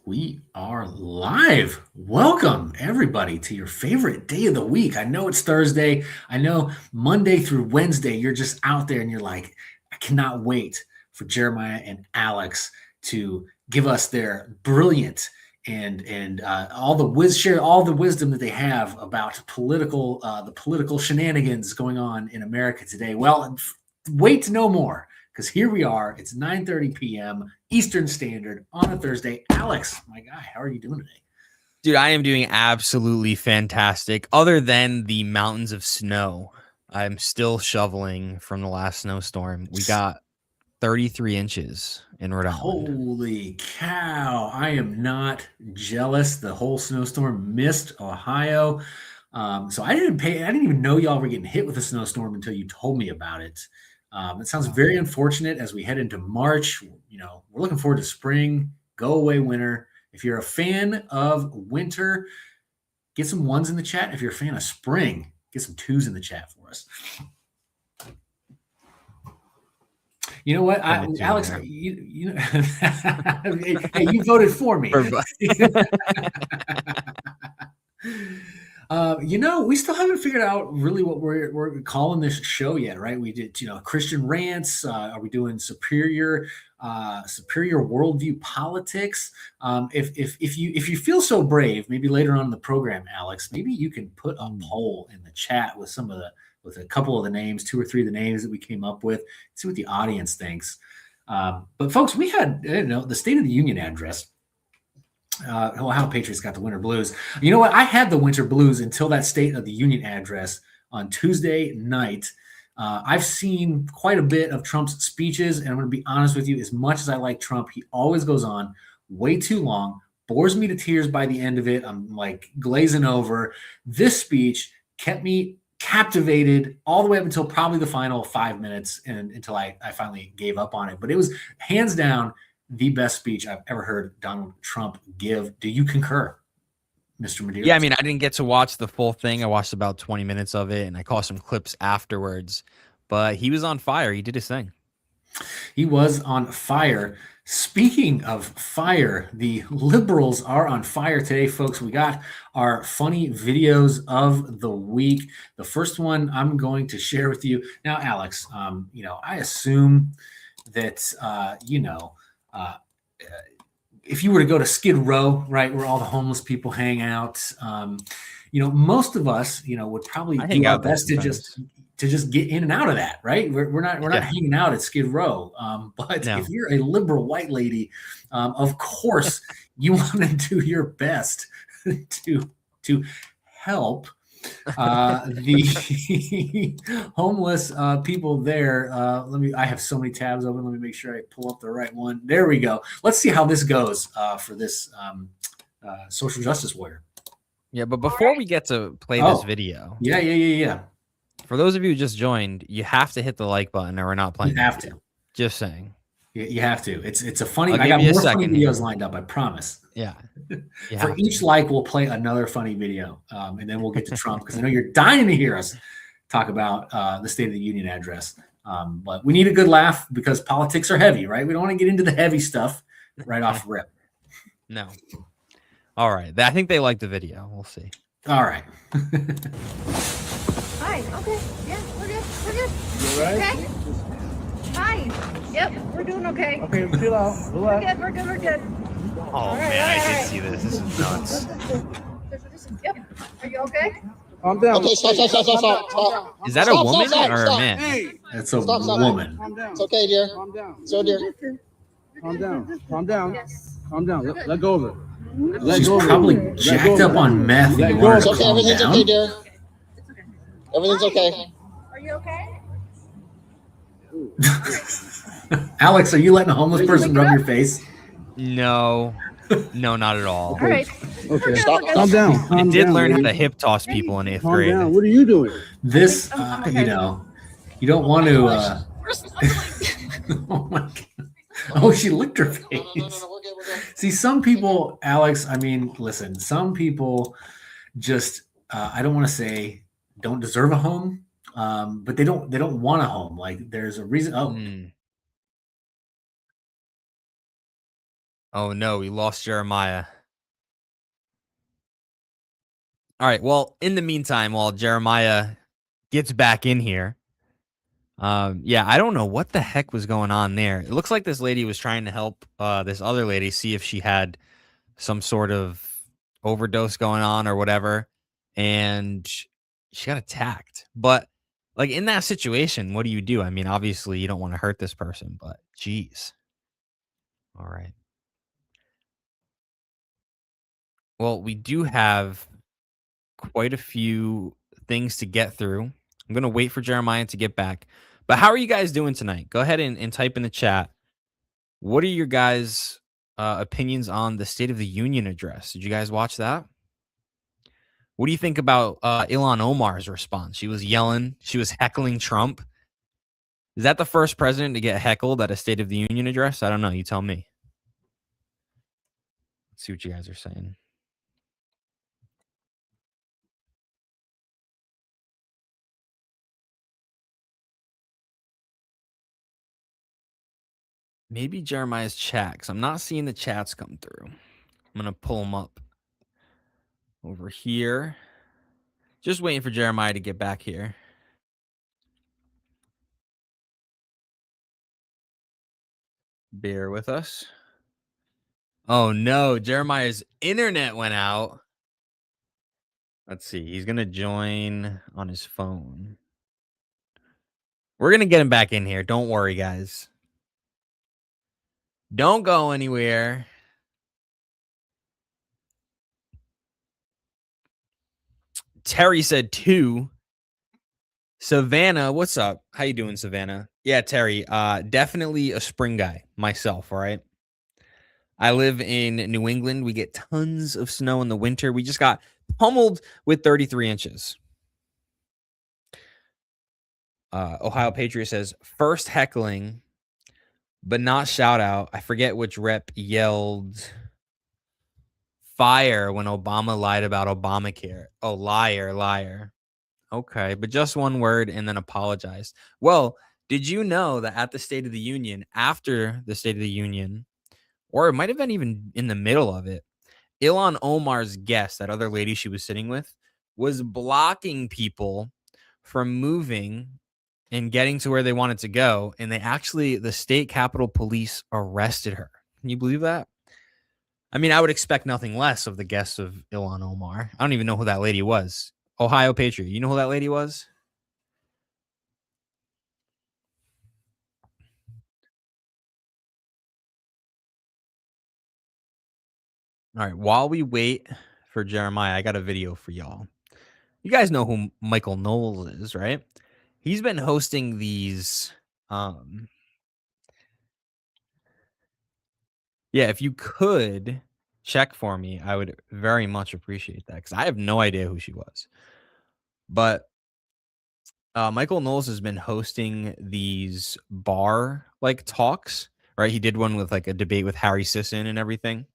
We are live. Welcome, everybody, to your favorite day of the week. I know it's Thursday. I know Monday through Wednesday, you're just out there and you're like, I cannot wait for Jeremiah and Alex to give us their brilliant and all the share all the wisdom that they have about the political shenanigans going on in America today. Well, wait to know more because here we are. It's 9:30 p.m. Eastern Standard on a Thursday. Alex, my guy, how are you doing today? Dude, I am doing absolutely fantastic. Other than the mountains of snow, I'm still shoveling from the last snowstorm. We got 33 inches in Rhode Island. Holy cow. I am not jealous. The whole snowstorm missed Ohio. So I didn't even know y'all were getting hit with a snowstorm until you told me about it. It sounds very unfortunate as we head into March. You know, we're looking forward to spring, go away winter. If you're a fan of winter, get some ones in the chat. If you're a fan of spring, get some twos in the chat for us. You know what, Alex? You know, hey, you voted for me. We still haven't figured out really what we're calling this show yet, right? We did, Christian rants. Are we doing superior worldview politics? If you feel so brave, maybe later on in the program, Alex, maybe you can put a poll in the chat with with a couple of the names, 2 or 3 of the names that we came up with, see what the audience thinks. But folks, we had the State of the Union address. Ohio Patriots got the winter blues. You know what? I had the winter blues until that State of the Union address on Tuesday night. I've seen quite a bit of Trump's speeches, and I'm going to be honest with you. As much as I like Trump, he always goes on way too long, bores me to tears by the end of it. I'm like glazing over. This speech kept me captivated all the way up until probably the final 5 minutes and until I finally gave up on it. But it was hands down the best speech I've ever heard Donald Trump give. Do you concur, Mr. Medeiros? Yeah, I mean, I didn't get to watch the full thing. I watched about 20 minutes of it, and I caught some clips afterwards. But he was on fire. He did his thing. He was on fire. Speaking of fire, the liberals are on fire today, folks. We got our funny videos of the week. The first one I'm going to share with you. Now, Alex, I assume that, if you were to go to Skid Row, right, where all the homeless people hang out, most of us, would probably do our best to just get in and out of that, right? We're not hanging out at Skid Row. But no. If you're a liberal white lady, of course you want to do your best to help the homeless people there. I have so many tabs open. Let me make sure I pull up the right one. There we go. Let's see how this goes for this social justice warrior. Yeah, but before we get to play this video. Yeah. For those of you who just joined, you have to hit the like button or we're not playing. You have to. Just saying. You have to. It's a funny. I got more funny videos lined up. I promise. Yeah. For each like, we'll play another funny video, and then we'll get to Trump because I know you're dying to hear us talk about the State of the Union address. But we need a good laugh because politics are heavy, right? We don't want to get into the heavy stuff right off rip. No. All right. I think they like the video. We'll see. All right. Hi. Okay. Yeah, we're good. We're good. You all right? Okay. Hi. Yep, we're doing okay. Okay, chill out. Relax. We're good. Oh, man, I did see this. This is nuts. Yep. Are you okay? Calm down. Okay, stop. Is that a woman or a man? Hey, That's a woman. calm down. It's okay, dear. Calm down. It's okay, dear. Calm down. Calm down. Yes. Calm down. Let go of it. Let She's go of it. probably Let go jacked of up it. on meth. Let And you go want of her It's to okay. calm Everything's down. okay, dear. It's okay. Everything's okay. Are you okay? Alex, are you letting a homeless person rub your face? No, not at all. All right. Okay. Stop. Calm down. I Calm did down, learn how lady. to hip toss people in 8th Calm grade. down. What are you doing? This, I'm okay. you don't want to. Oh my God. Oh, she licked her face. No, we're good. See, some people, Alex, I mean, listen, some people just, I don't want to say don't deserve a home, but they don't want a home. Like there's a reason. Oh, Oh no, we lost Jeremiah. All right. Well, in the meantime, while Jeremiah gets back in here, yeah, I don't know what the heck was going on there. It looks like this lady was trying to help this other lady see if she had some sort of overdose going on or whatever, and she got attacked. But like in that situation, what do you do? I mean, obviously you don't want to hurt this person, but geez. All right. Well, we do have quite a few things to get through. I'm going to wait for Jeremiah to get back. But how are you guys doing tonight? Go ahead and type in the chat. What are your guys' opinions on the State of the Union address? Did you guys watch that? What do you think about Ilhan Omar's response? She was yelling. She was heckling Trump. Is that the first president to get heckled at a State of the Union address? I don't know. You tell me. Let's see what you guys are saying. Maybe Jeremiah's chat, because I'm not seeing the chats come through. I'm going to pull them up over here. Just waiting for Jeremiah to get back here. Bear with us. Oh, no. Jeremiah's internet went out. Let's see. He's going to join on his phone. We're going to get him back in here. Don't worry, guys. Don't go anywhere. Terry said 2. Savannah, what's up? How you doing, Savannah? Yeah, Terry, definitely a spring guy myself, all right? I live in New England. We get tons of snow in the winter. We just got pummeled with 33 inches. Ohio Patriot says, first heckling, but not shout out. I forget which rep yelled fire when Obama lied about Obamacare. Oh, liar, liar. Okay, but just one word and then apologized. Well, did you know that at the State of the Union, after the State of the Union, or it might have been even in the middle of it, Ilhan Omar's guest, that other lady she was sitting with, was blocking people from moving and getting to where they wanted to go. And they actually, the state Capitol Police arrested her. Can you believe that? I mean, I would expect nothing less of the guest of Ilhan Omar. I don't even know who that lady was. Ohio Patriot. You know who that lady was? All right. While we wait for Jeremiah, I got a video for y'all. You guys know who Michael Knowles is, right? He's been hosting these. Yeah, if you could check for me, I would very much appreciate that because I have no idea who she was. But Michael Knowles has been hosting these bar like talks, right? He did one with like a debate with Harry Sisson and everything.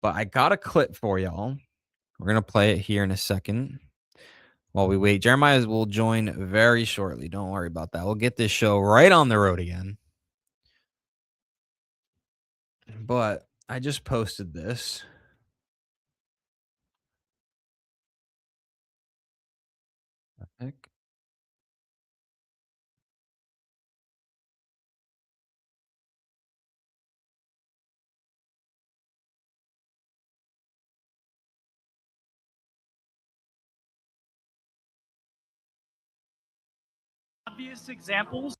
But I got a clip for y'all. We're going to play it here in a second while we wait. Jeremiah will join very shortly. Don't worry about that. We'll get this show right on the road again. But I just posted this. Heck. Obvious examples.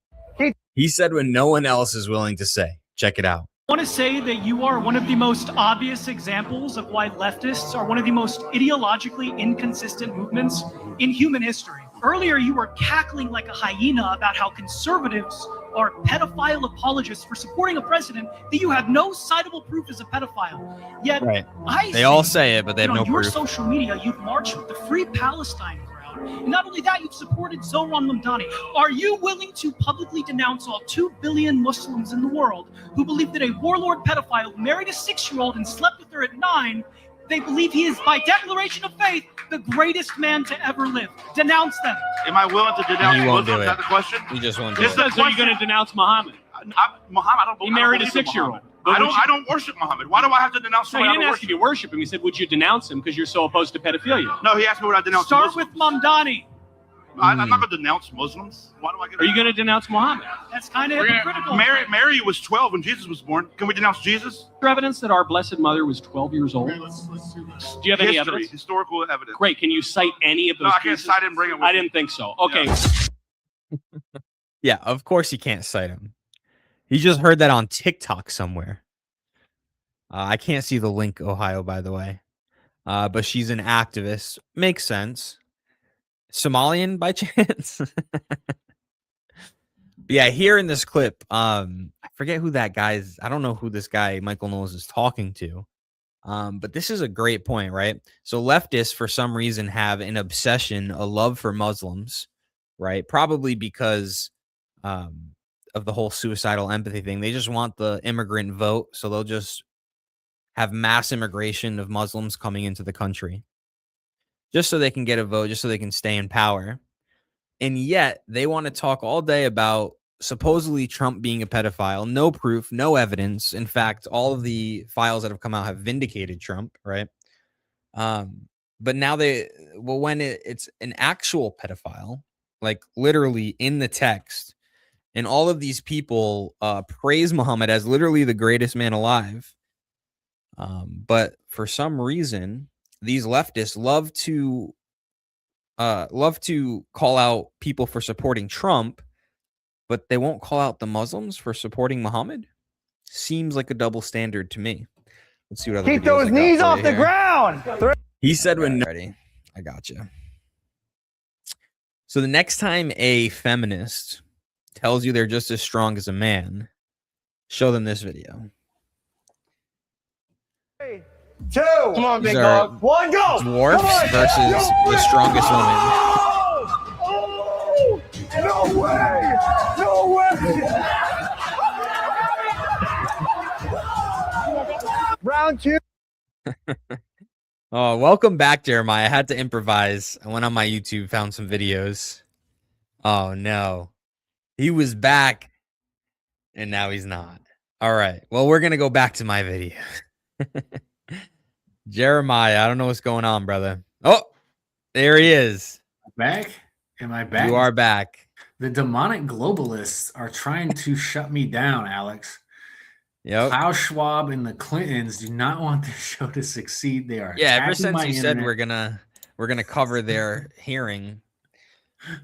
He said when no one else is willing to say. Check it out. I want to say that you are one of the most obvious examples of why leftists are one of the most ideologically inconsistent movements in human history. Earlier, you were cackling like a hyena about how conservatives are pedophile apologists for supporting a president that you have no citable proof is a pedophile. Yet, right. They all say it, but they have no proof. On your social media, you've marched with the Free Palestine crowd. And not only that, you've supported Zohran Mamdani. Are you willing to publicly denounce all 2 billion Muslims in the world who believe that a warlord pedophile who married a 6-year-old and slept with her at 9, they believe he is, by declaration of faith, the greatest man to ever live? Denounce them. Am I willing to denounce Muslims? Is that the question? You just won't do This it. is So you're going to denounce Muhammad? Muhammad, I don't believe He married a in 6-year-old. Muhammad. I don't worship Muhammad. Why do I have to denounce No, he somebody didn't I don't ask if you worship? worship him. He said, would you denounce him because you're so opposed to pedophilia? No, he asked me what I denounce Start Muslims. with Mamdani. I'm not going to denounce Muslims. Why do I get Are you going to denounce Muhammad? That's kind of hypocritical. Mary was 12 when Jesus was born. Can we denounce Jesus? Is there evidence that our Blessed Mother was 12 years old? Okay, let's do this. Do you have any History, evidence? historical evidence. Great. Can you cite any of those No, I can't cases? cite it and bring it with I me. didn't think so. Okay. Yeah. Yeah, of course you can't cite him. He just heard that on TikTok somewhere. I can't see the link, Ohio, by the way. But she's an activist. Makes sense. Somalian by chance? But yeah, here in this clip, I forget who that guy is. I don't know who this guy, Michael Knowles, is talking to. But this is a great point, right? So leftists, for some reason, have an obsession, a love for Muslims, right? Probably because of the whole suicidal empathy thing. They just want the immigrant vote, so they'll just have mass immigration of Muslims coming into the country just so they can get a vote, just so they can stay in power. And yet they want to talk all day about supposedly Trump being a pedophile. No proof, no evidence. In fact, all of the files that have come out have vindicated Trump, right? But now when it's an actual pedophile, like literally in the text, and all of these people praise Muhammad as literally the greatest man alive. But for some reason, these leftists love to call out people for supporting Trump, but they won't call out the Muslims for supporting Muhammad. Seems like a double standard to me. Let's see what other Keep videos those I got knees for off you the here. ground. He said when ready. I got you. So the next time a feminist tells you they're just as strong as a man, show them this video. 2. Come on, These big are dog. 1, go. Dwarfs versus the strongest woman. Oh, no way. No way. Round 2. Oh, welcome back, Jeremiah. I had to improvise. I went on my YouTube, found some videos. Oh, no. He was back, and now he's not. All right. Well, we're going to go back to my video. Jeremiah, I don't know what's going on, brother. Oh, there he is. Back? Am I back? You are back. The demonic globalists are trying to shut me down, Alex. Yep. Klaus Schwab and the Clintons do not want this show to succeed. They are Yeah, ever attacking since my you said internet. we're gonna cover their hearing,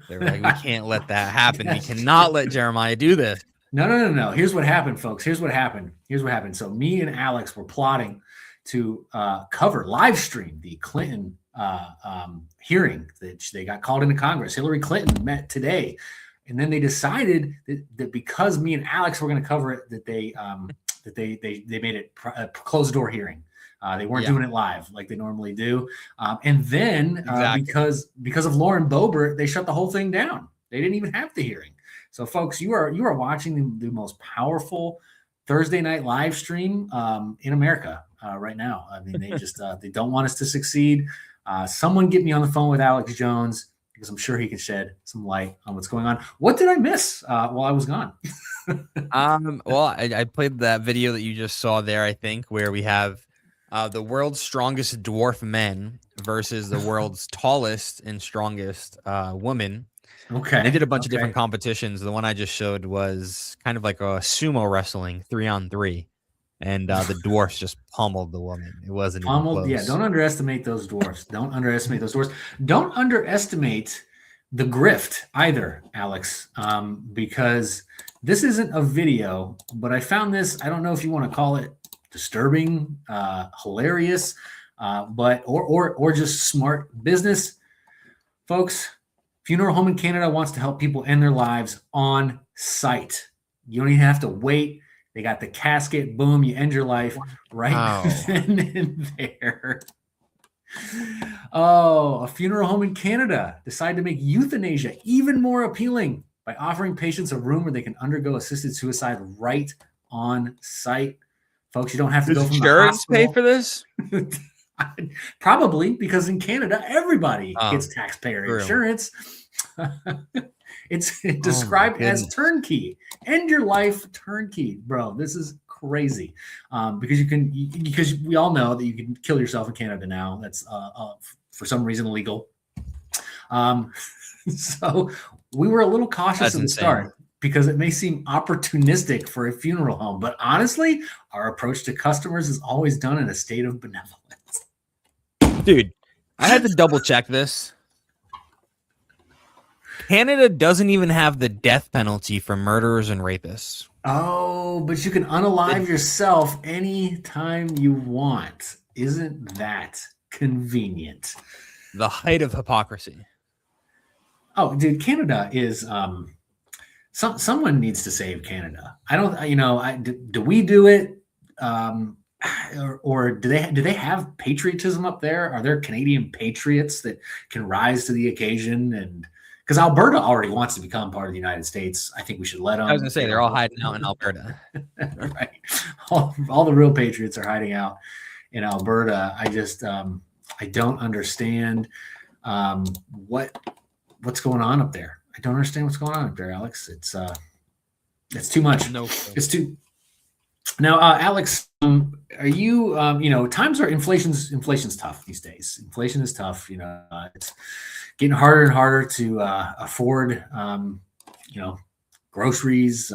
they're like, we can't let that happen. We cannot let Jeremiah do this. No. Here's what happened, folks. Here's what happened. So me and Alex were plotting to cover live stream the Clinton hearing that they got called into Congress. Hillary Clinton met today, and then they decided that because me and Alex were going to cover it, that they made it a closed door hearing. They weren't doing it live like they normally do. And then because of Lauren Boebert, they shut the whole thing down. They didn't even have the hearing. So, folks, you are watching the most powerful Thursday night live stream in America right now. I mean, they just they don't want us to succeed. Someone get me on the phone with Alex Jones, because I'm sure he can shed some light on what's going on. What did I miss while I was gone? Well, I played that video that you just saw there, I think, where we have the world's strongest dwarf men versus the world's tallest and strongest woman. Okay. And they did a bunch of different competitions. The one I just showed was kind of like a sumo wrestling 3-on-3. And the dwarfs just pummeled the woman. It wasn't pummeled. even close. Yeah, don't underestimate those dwarfs. Don't underestimate those dwarfs. Don't underestimate the grift either, Alex, because this isn't a video, but I found this. I don't know if you want to call it disturbing, hilarious, but or just smart business, folks. Funeral Home in Canada wants to help people end their lives on site. You don't even have to wait. They got the casket. Boom, you end your life right then and there. Oh, a funeral home in Canada decided to make euthanasia even more appealing by offering patients a room where they can undergo assisted suicide right on site. Folks, you don't have to go from insurance the pay hospital. for this? Probably, because in Canada, everybody gets taxpayer insurance. It's described as turnkey. End your life turnkey, bro. This is crazy because we all know that you can kill yourself in Canada now. That's for some reason illegal. So we were a little cautious That's at the insane. start because it may seem opportunistic for a funeral home, but honestly, our approach to customers is always done in a state of benevolence. Dude, I had to double check this. Canada doesn't even have the death penalty for murderers and rapists. Oh, but you can unalive yourself anytime you want. Isn't that convenient? The height of hypocrisy. Oh, dude, Canada is someone needs to save Canada. I don't, do we do it? Or do they have patriotism up there? Are there Canadian patriots that can rise to the occasion? And because Alberta already wants to become part of the United States, I think we should let them. I was gonna say they're all hiding out in Alberta. Right. All the real patriots are hiding out in Alberta. I just I don't understand what's going on up there. I don't understand what's going on up there, Alex. It's too much. No, It's too. Now, Alex, are you? Times are inflation's tough these days. Inflation is tough. It's getting harder and harder to afford. Groceries.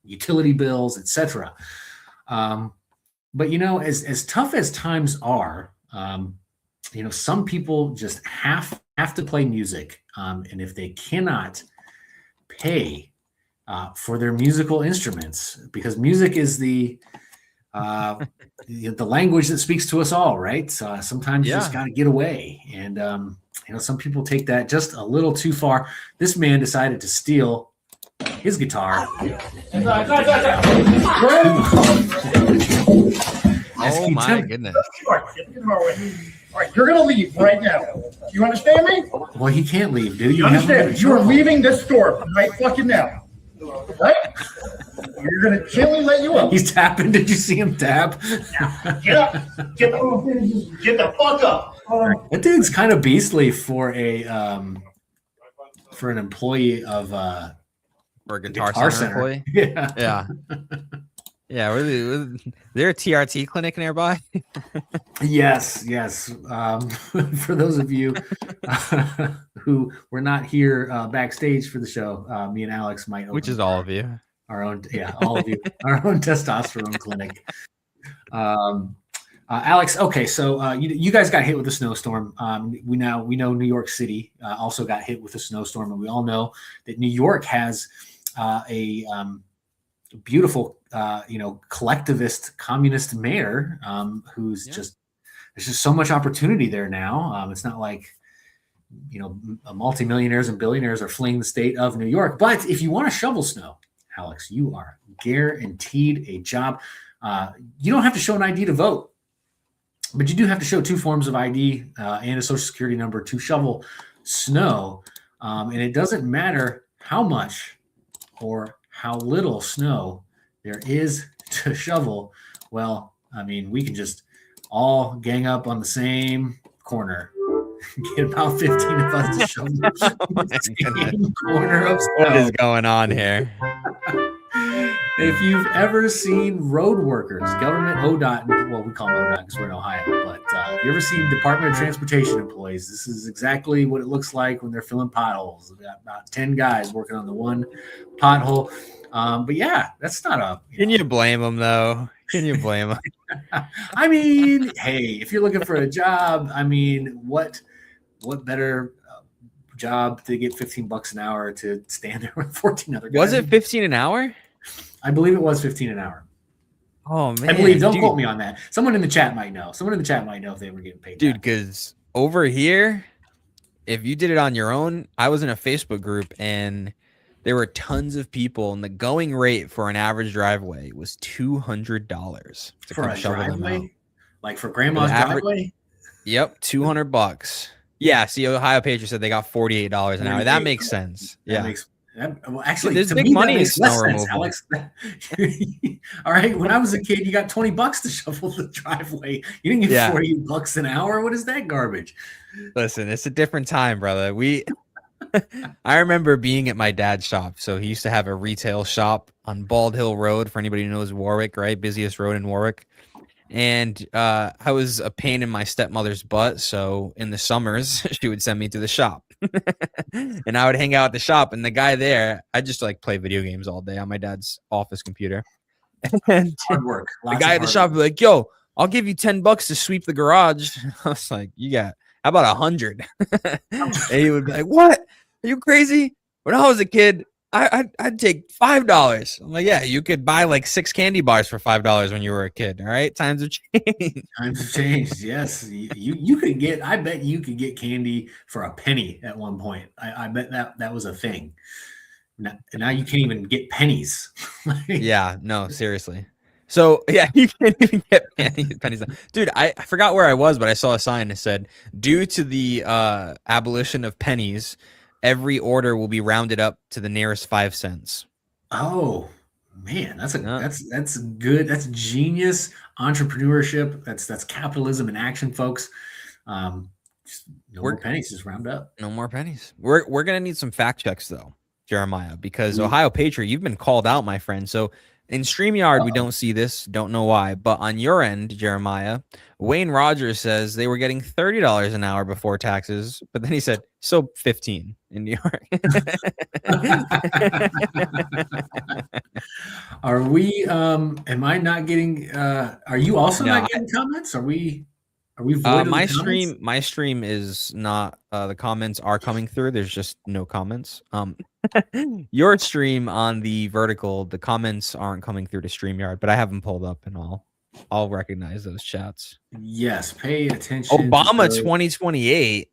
Utility bills, etc. But as tough as times are, some people just have to play music, and if they cannot pay for their musical instruments, because music is the language that speaks to us all, right? Sometimes you just got to get away, and some people take that just a little too far. This man decided to steal his guitar. Oh my goodness! All right, you're gonna leave right now. You understand me? Well, he can't leave, dude. You understand? You are leaving this store right fucking now. Right? You're gonna gently let you up. He's tapping. Did you see him tap? Get up. Get the fuck up. That dude's kind of beastly for an employee of For a Guitar Center employee. Yeah. Yeah. Really, is there a TRT clinic nearby? Yes. For those of you who were not here backstage for the show, me and Alex might open Which is all of you. our own, all of you, our own testosterone clinic. Alex, okay, so you guys got hit with a snowstorm. We know New York City also got hit with a snowstorm, and we all know that New York has a beautiful, collectivist communist mayor who's just, there's just so much opportunity there now. It's not like, multimillionaires and billionaires are fleeing the state of New York. But if you want to shovel snow, Alex, you are guaranteed a job. You don't have to show an ID to vote, but you do have to show 2 forms of ID and a social security number to shovel snow. And it doesn't matter how much or how little snow there is to shovel. Well, I mean, we can just all gang up on the same corner. Get about 15 of us to shovel the same corner of snow. What is going on here? If you've ever seen road workers, government ODOT, well, we call them ODOT because we're in Ohio, but if you ever seen Department of Transportation employees, this is exactly what it looks like when they're filling potholes. We've got about 10 guys working on the one pothole. But yeah, that's not a... Can you blame them, though? Can you blame them? I mean, hey, if you're looking for a job, I mean, what better job to get $15 an hour to stand there with 14 other guys? Was it 15 an hour? I believe it was 15 an hour. Oh, man. I believe. Don't dude. quote me on that. Someone in the chat might know. Someone in the chat might know if they were getting paid. Dude, because over here, if you did it on your own, I was in a Facebook group and there were tons of people, and the going rate for an average driveway was $200 to for come a shovel them out. driveway, like for grandma's average- driveway. Yep, $200. Yeah, see, Ohio Patriot said they got $48 an hour. That makes sense. Well, actually, there's to big me, money that in makes snow less sense, removal. Alex. All right, when I was a kid, you got $20 to shovel the driveway. You didn't get $48 an hour. What is that garbage? Listen, it's a different time, brother. I remember being at my dad's shop. So he used to have a retail shop on Bald Hill Road. For anybody who knows Warwick, right? Busiest road in Warwick. And I was a pain in my stepmother's butt. So in the summers, she would send me to the shop. And I would hang out at the shop. And the guy there, I just like play video games all day on my dad's office computer. And Hard work. the guy at the shop would be like, yo, I'll give you $10 to sweep the garage. I was like, you got, how about 100? And he would be like, what? Are you crazy? When I was a kid, I'd take $5. I'm like, yeah, you could buy like 6 candy bars for $5 when you were a kid. All right, times have changed. Times have changed. Yes, you could get. I bet you could get candy for a penny at one point. I bet that was a thing. Now you can't even get pennies. Yeah, no, seriously. So yeah, you can't even get pennies. Dude, I forgot where I was, but I saw a sign that said, due to the abolition of pennies, every order will be rounded up to the nearest 5 cents. Oh man, that's good. That's genius entrepreneurship. That's capitalism in action, folks. No more pennies, just round up. No more pennies. We're gonna need some fact checks though, Jeremiah, because Ohio Patriot, you've been called out, my friend. So in StreamYard, we don't see this, don't know why, but on your end, Jeremiah, Wayne Rogers says they were getting $30 an hour before taxes, but then he said, so 15 in New York. Are we, am I not getting, are you also not getting comments? Are we void of my the stream, comments? my stream is not, the comments are coming through. There's just no comments. Your stream on the vertical, the comments aren't coming through to StreamYard, but I have them pulled up and I'll recognize those chats. Yes, pay attention. Obama 2028.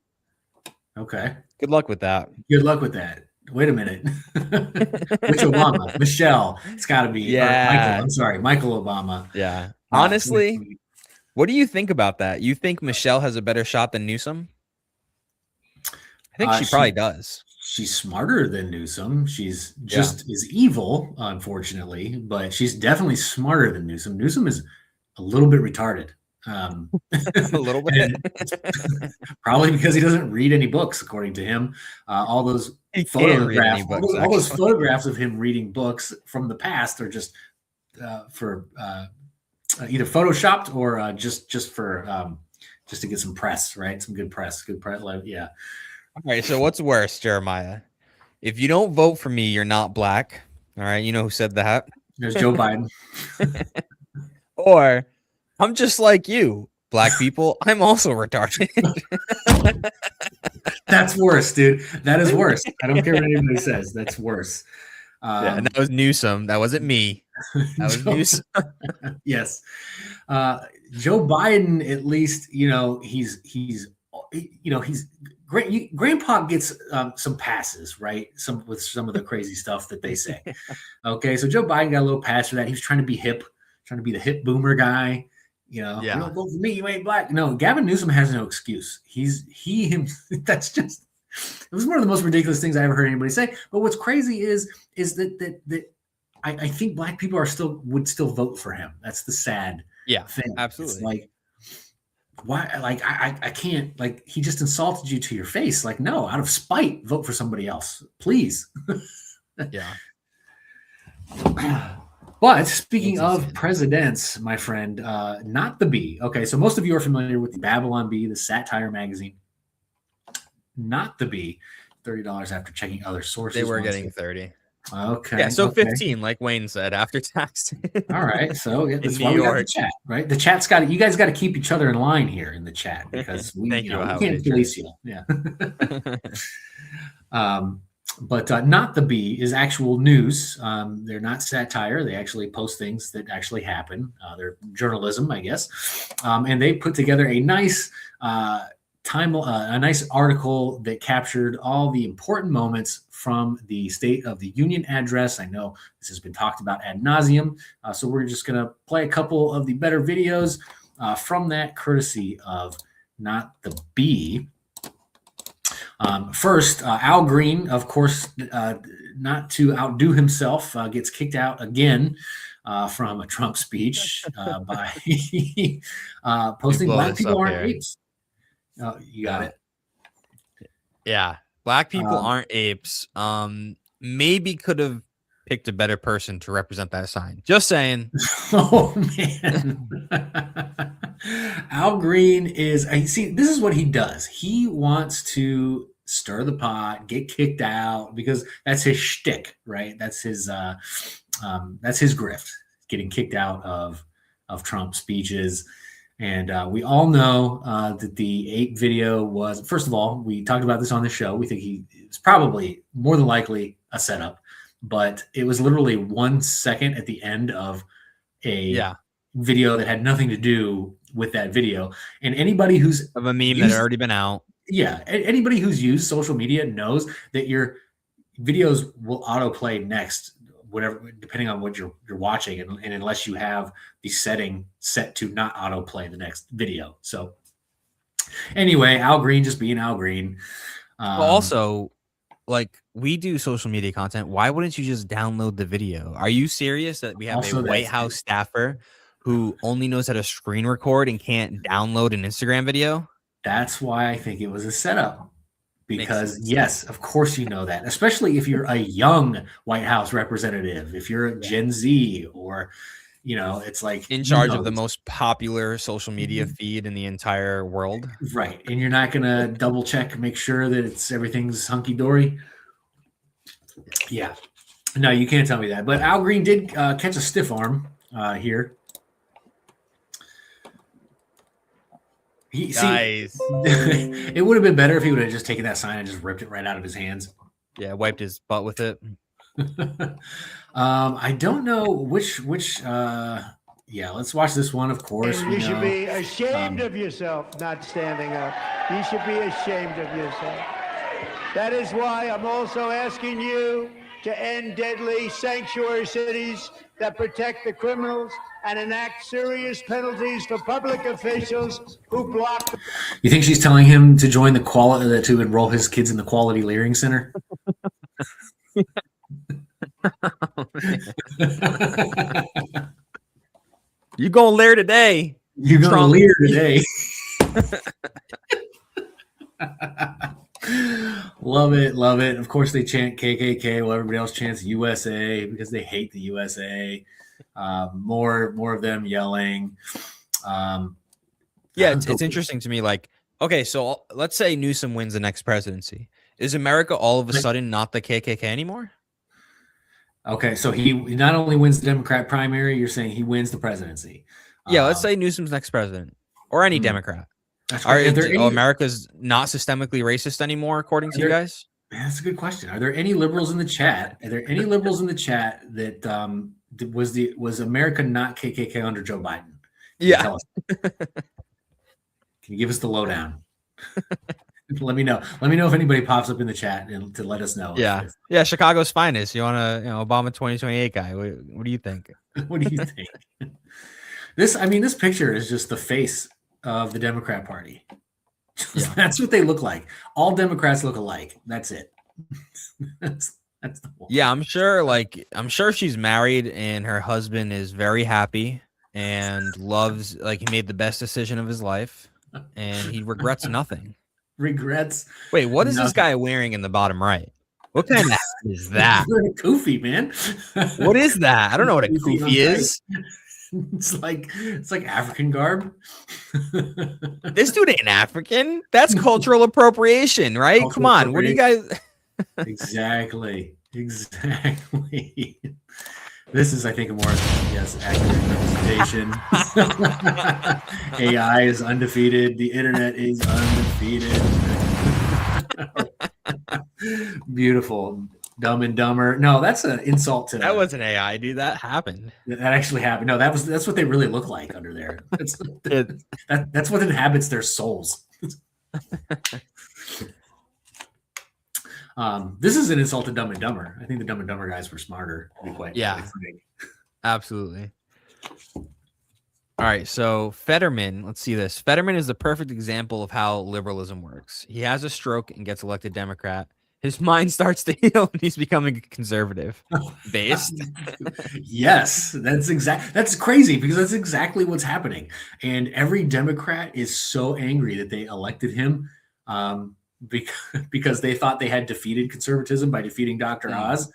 Okay. Good luck with that. Good luck with that. Wait a minute. Which Obama? Michelle. It's got to be. Yeah. Michael. I'm sorry, Michael Obama. Yeah. Honestly, what do you think about that? You think Michelle has a better shot than Newsom? I think she probably does. She's smarter than Newsom. She's just as evil, unfortunately, but she's definitely smarter than Newsom. Newsom is a little bit retarded. A little bit. Probably because he doesn't read any books, according to him. All those photographs, all those photographs of him reading books from the past are just for either photoshopped or just to get some press, right? Some good press, yeah. All right. So what's worse, Jeremiah? If you don't vote for me, you're not black. All right. You know who said that? There's Joe Biden. Or I'm just like you, black people. I'm also retarded. That's worse, dude. That is worse. I don't care what anybody says. That's worse. Yeah, and that was Newsom. That wasn't me. That was Newsom. Yes. Joe Biden, at least, he's great. Grandpa gets some passes, right? With some of the crazy stuff that they say. Okay, so Joe Biden got a little pass for that. He was trying to be hip, trying to be the hip boomer guy. You don't vote for me, you ain't black. No, Gavin Newsom has no excuse. That's just, it was one of the most ridiculous things I ever heard anybody say. But what's crazy is that I think black people would still vote for him. That's the sad thing. Absolutely. It's like, why? Like I can't. Like, he just insulted you to your face. Like, no, out of spite, vote for somebody else, please. Yeah. But speaking of presidents, my friend, not the Bee. Okay, so most of you are familiar with the Babylon Bee, the satire magazine. Not the Bee. $30 after checking other sources. They were getting 30. Okay. Yeah, so okay. 15, like Wayne said, after tax. All right. So that's In why New we got the York. chat, right? The chat's got you guys got to keep each other in line here in the chat, because we, Thank you, we Ohio can't police you. Yeah. But Not the Bee is actual news. They're not satire. They actually post things that actually happen. They're journalism, I guess. And they put together a nice a nice article that captured all the important moments from the State of the Union address. I know this has been talked about ad nauseum. So we're just going to play a couple of the better videos from that, courtesy of Not the Bee. First, Al Green, of course, not to outdo himself, gets kicked out again from a Trump speech by posting black people aren't apes. You got it. Yeah. Black people aren't apes. Maybe could have picked a better person to represent that sign. Just saying. Oh man. Al Green is see, this is what he does. He wants to stir the pot, get kicked out, because that's his shtick, right? That's his grift, getting kicked out of Trump speeches. And we all know that the ape video was, first of all, we talked about this on the show. We think it's probably more than likely a setup, but it was literally 1 second at the end of a video that had nothing to do with that video. And anybody who's of a meme that had already been out. Yeah. Anybody who's used social media knows that your videos will autoplay next, whatever, depending on what you're watching, and unless you have the setting set to not autoplay the next video. So anyway, Al Green just being Al Green. Well, also, like, we do social media content. Why wouldn't you just download the video? Are you serious that we have Also, a White House staffer who only knows how to screen record and can't download an Instagram video? That's why I think it was a setup. Because yes, of course you know that, especially if you're a young White House representative, if you're a Gen Z, or, you know, it's like in charge of the most popular social media feed in the entire world. Right. And you're not going to double check, make sure that everything's hunky dory. Yeah. No, you can't tell me that. But Al Green did catch a stiff arm here. Nice. It would have been better if he would have just taken that sign and just ripped it right out of his hands. Yeah, wiped his butt with it. I don't know which yeah, let's watch this one, of course. And you should be ashamed of yourself not standing up. You should be ashamed of yourself. That is why I'm also asking you to end deadly sanctuary cities that protect the criminals and enact serious penalties for public officials who block. You think she's telling him to join to enroll his kids in the Quality Learning Center? You gonna lear today? You're gonna lear today. Love it, love it. Of course, they chant KKK while everybody else chants USA because they hate the USA. More of them yelling. Yeah, it's interesting to me. Like, okay, so let's say Newsom wins the next presidency. Is America all of a sudden not the KKK anymore? Okay, so he not only wins the Democrat primary, you're saying he wins the presidency. Yeah, let's say Newsom's next president or any Democrat. America's not systemically racist anymore, according to you guys? That's a good question. Are there any liberals in the chat? Are there any liberals in the chat that was America not KKK under Joe Biden? Can you give us the lowdown? Let me know. Let me know if anybody pops up in the chat and to let us know. Yeah. Chicago's finest. You want to, Obama 2028 guy. What do you think? What do you think? This picture is just the face of the Democrat Party. That's what they look like. All Democrats look alike. That's it. that's the one. Yeah, I'm sure she's married and her husband is very happy and loves, like, he made the best decision of his life and he regrets nothing. Regrets. Wait, what is this guy wearing in the bottom right? What kind of hat is that? Kufi, man. What is that? I don't know what a kufi is. It's like African garb. This dude ain't African. That's cultural appropriation, right? Come on. What do you guys? Exactly. This is, I think, a more accurate representation. AI is undefeated. The internet is undefeated. Beautiful. Dumb and Dumber. No, that's an insult to. That wasn't AI, dude. That happened. That actually happened. No, that's what they really look like under there. That's what inhabits their souls. This is an insult to Dumb and Dumber. I think the Dumb and Dumber guys were smarter. Absolutely. All right, so Fetterman, let's see this. Fetterman is the perfect example of how liberalism works. He has a stroke and gets elected Democrat. His mind starts to heal and he's becoming conservative based. Yes, that's crazy because that's exactly what's happening. And every Democrat is so angry that they elected him. because they thought they had defeated conservatism by defeating Dr. Oz.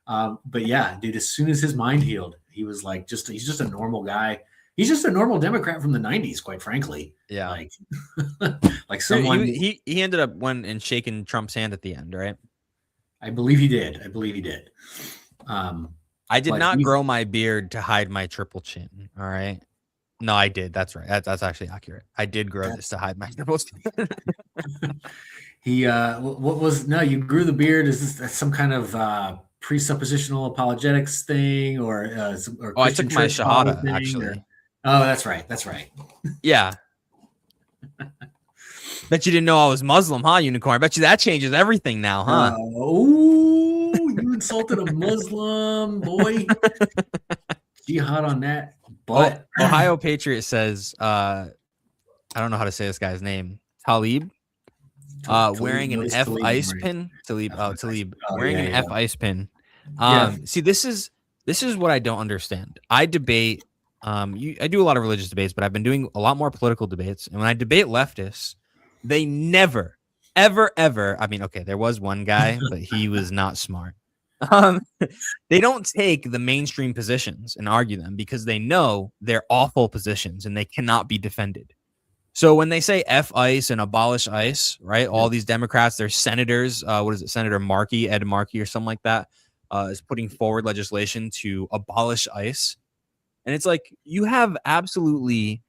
But yeah, dude, as soon as his mind healed, he was like, he's just a normal guy. He's just a normal Democrat from the 90s, quite frankly. Yeah. Like someone. He ended up went and shaking Trump's hand at the end, right? I believe he did. I did not grow my beard to hide my triple chin. All right. No, I did. That's right. That's actually accurate. I did grow this to hide my triple chin. You grew the beard? Is this some kind of presuppositional apologetics thing or I took my Shahada actually. Oh, that's right. Yeah. Bet you didn't know I was Muslim, huh, Unicorn? I bet you that changes everything now, huh? Oh, you insulted a Muslim, boy. Jihad on that. But Ohio Patriot says, I don't know how to say this guy's name. Talib. Wearing an F ice pin. Talib. Wearing an F ice pin. See, this is what I don't understand. I debate. I do a lot of religious debates, but I've been doing a lot more political debates. And when I debate leftists, they never, ever. I mean, okay, there was one guy, but he was not smart. They don't take the mainstream positions and argue them because they know they're awful positions and they cannot be defended. So when they say F ICE and abolish ICE, right? All these Democrats, their senators, what is it? Senator Markey, Ed Markey or something like that, is putting forward legislation to abolish ICE. And it's like, you have absolutely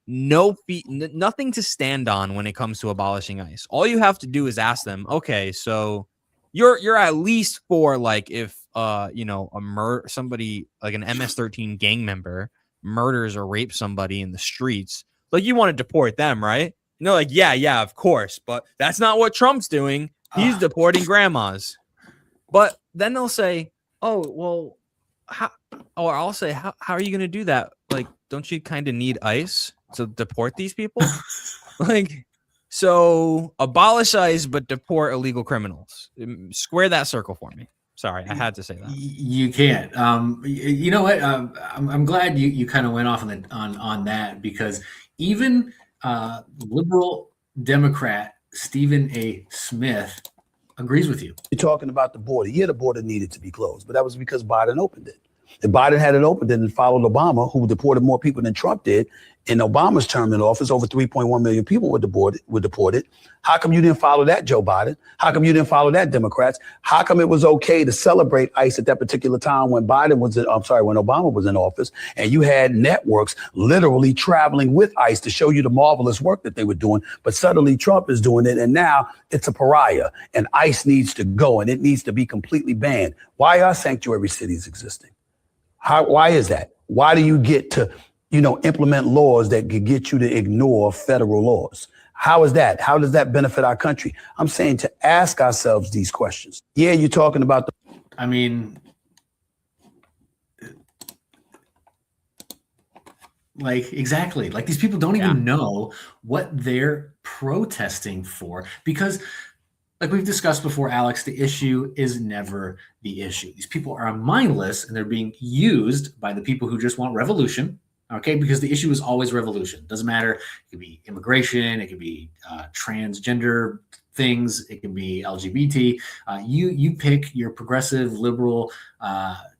nothing to stand on when it comes to abolishing ICE. All you have to do is ask them, okay, so you're at least for like if somebody like an MS-13 gang member murders or rapes somebody in the streets, like you want to deport them, right? And they're like, yeah, of course, but that's not what Trump's doing. He's deporting grandmas. But then they'll say, oh, well, I'll say, how are you going to do that? Like, don't you kind of need ICE to deport these people? Like, so abolish ICE, but deport illegal criminals. Square that circle for me. Sorry, I had to say that. You can't. You know what? I'm glad you kind of went off on that because even liberal Democrat Stephen A. Smith agrees with you. You're talking about the border. Yeah, the border needed to be closed, but that was because Biden opened it. If Biden had it opened and followed Obama, who deported more people than Trump did, in Obama's term in office, over 3.1 million people were deported. How come you didn't follow that, Joe Biden? How come you didn't follow that, Democrats? How come it was okay to celebrate ICE at that particular time when when Obama was in office, and you had networks literally traveling with ICE to show you the marvelous work that they were doing, but suddenly Trump is doing it, and now it's a pariah, and ICE needs to go, and it needs to be completely banned. Why are sanctuary cities existing? Why is that? Why do you get to implement laws that could get you to ignore federal laws? How is that? How does that benefit our country? I'm saying to ask ourselves these questions. Yeah, you're talking about exactly. Like these people don't even know what they're protesting for because like we've discussed before, Alex, the issue is never the issue. These people are mindless and they're being used by the people who just want revolution. Okay, because the issue is always revolution. Doesn't matter. It could be immigration. It could be transgender things. It can be LGBT. You pick your progressive, liberal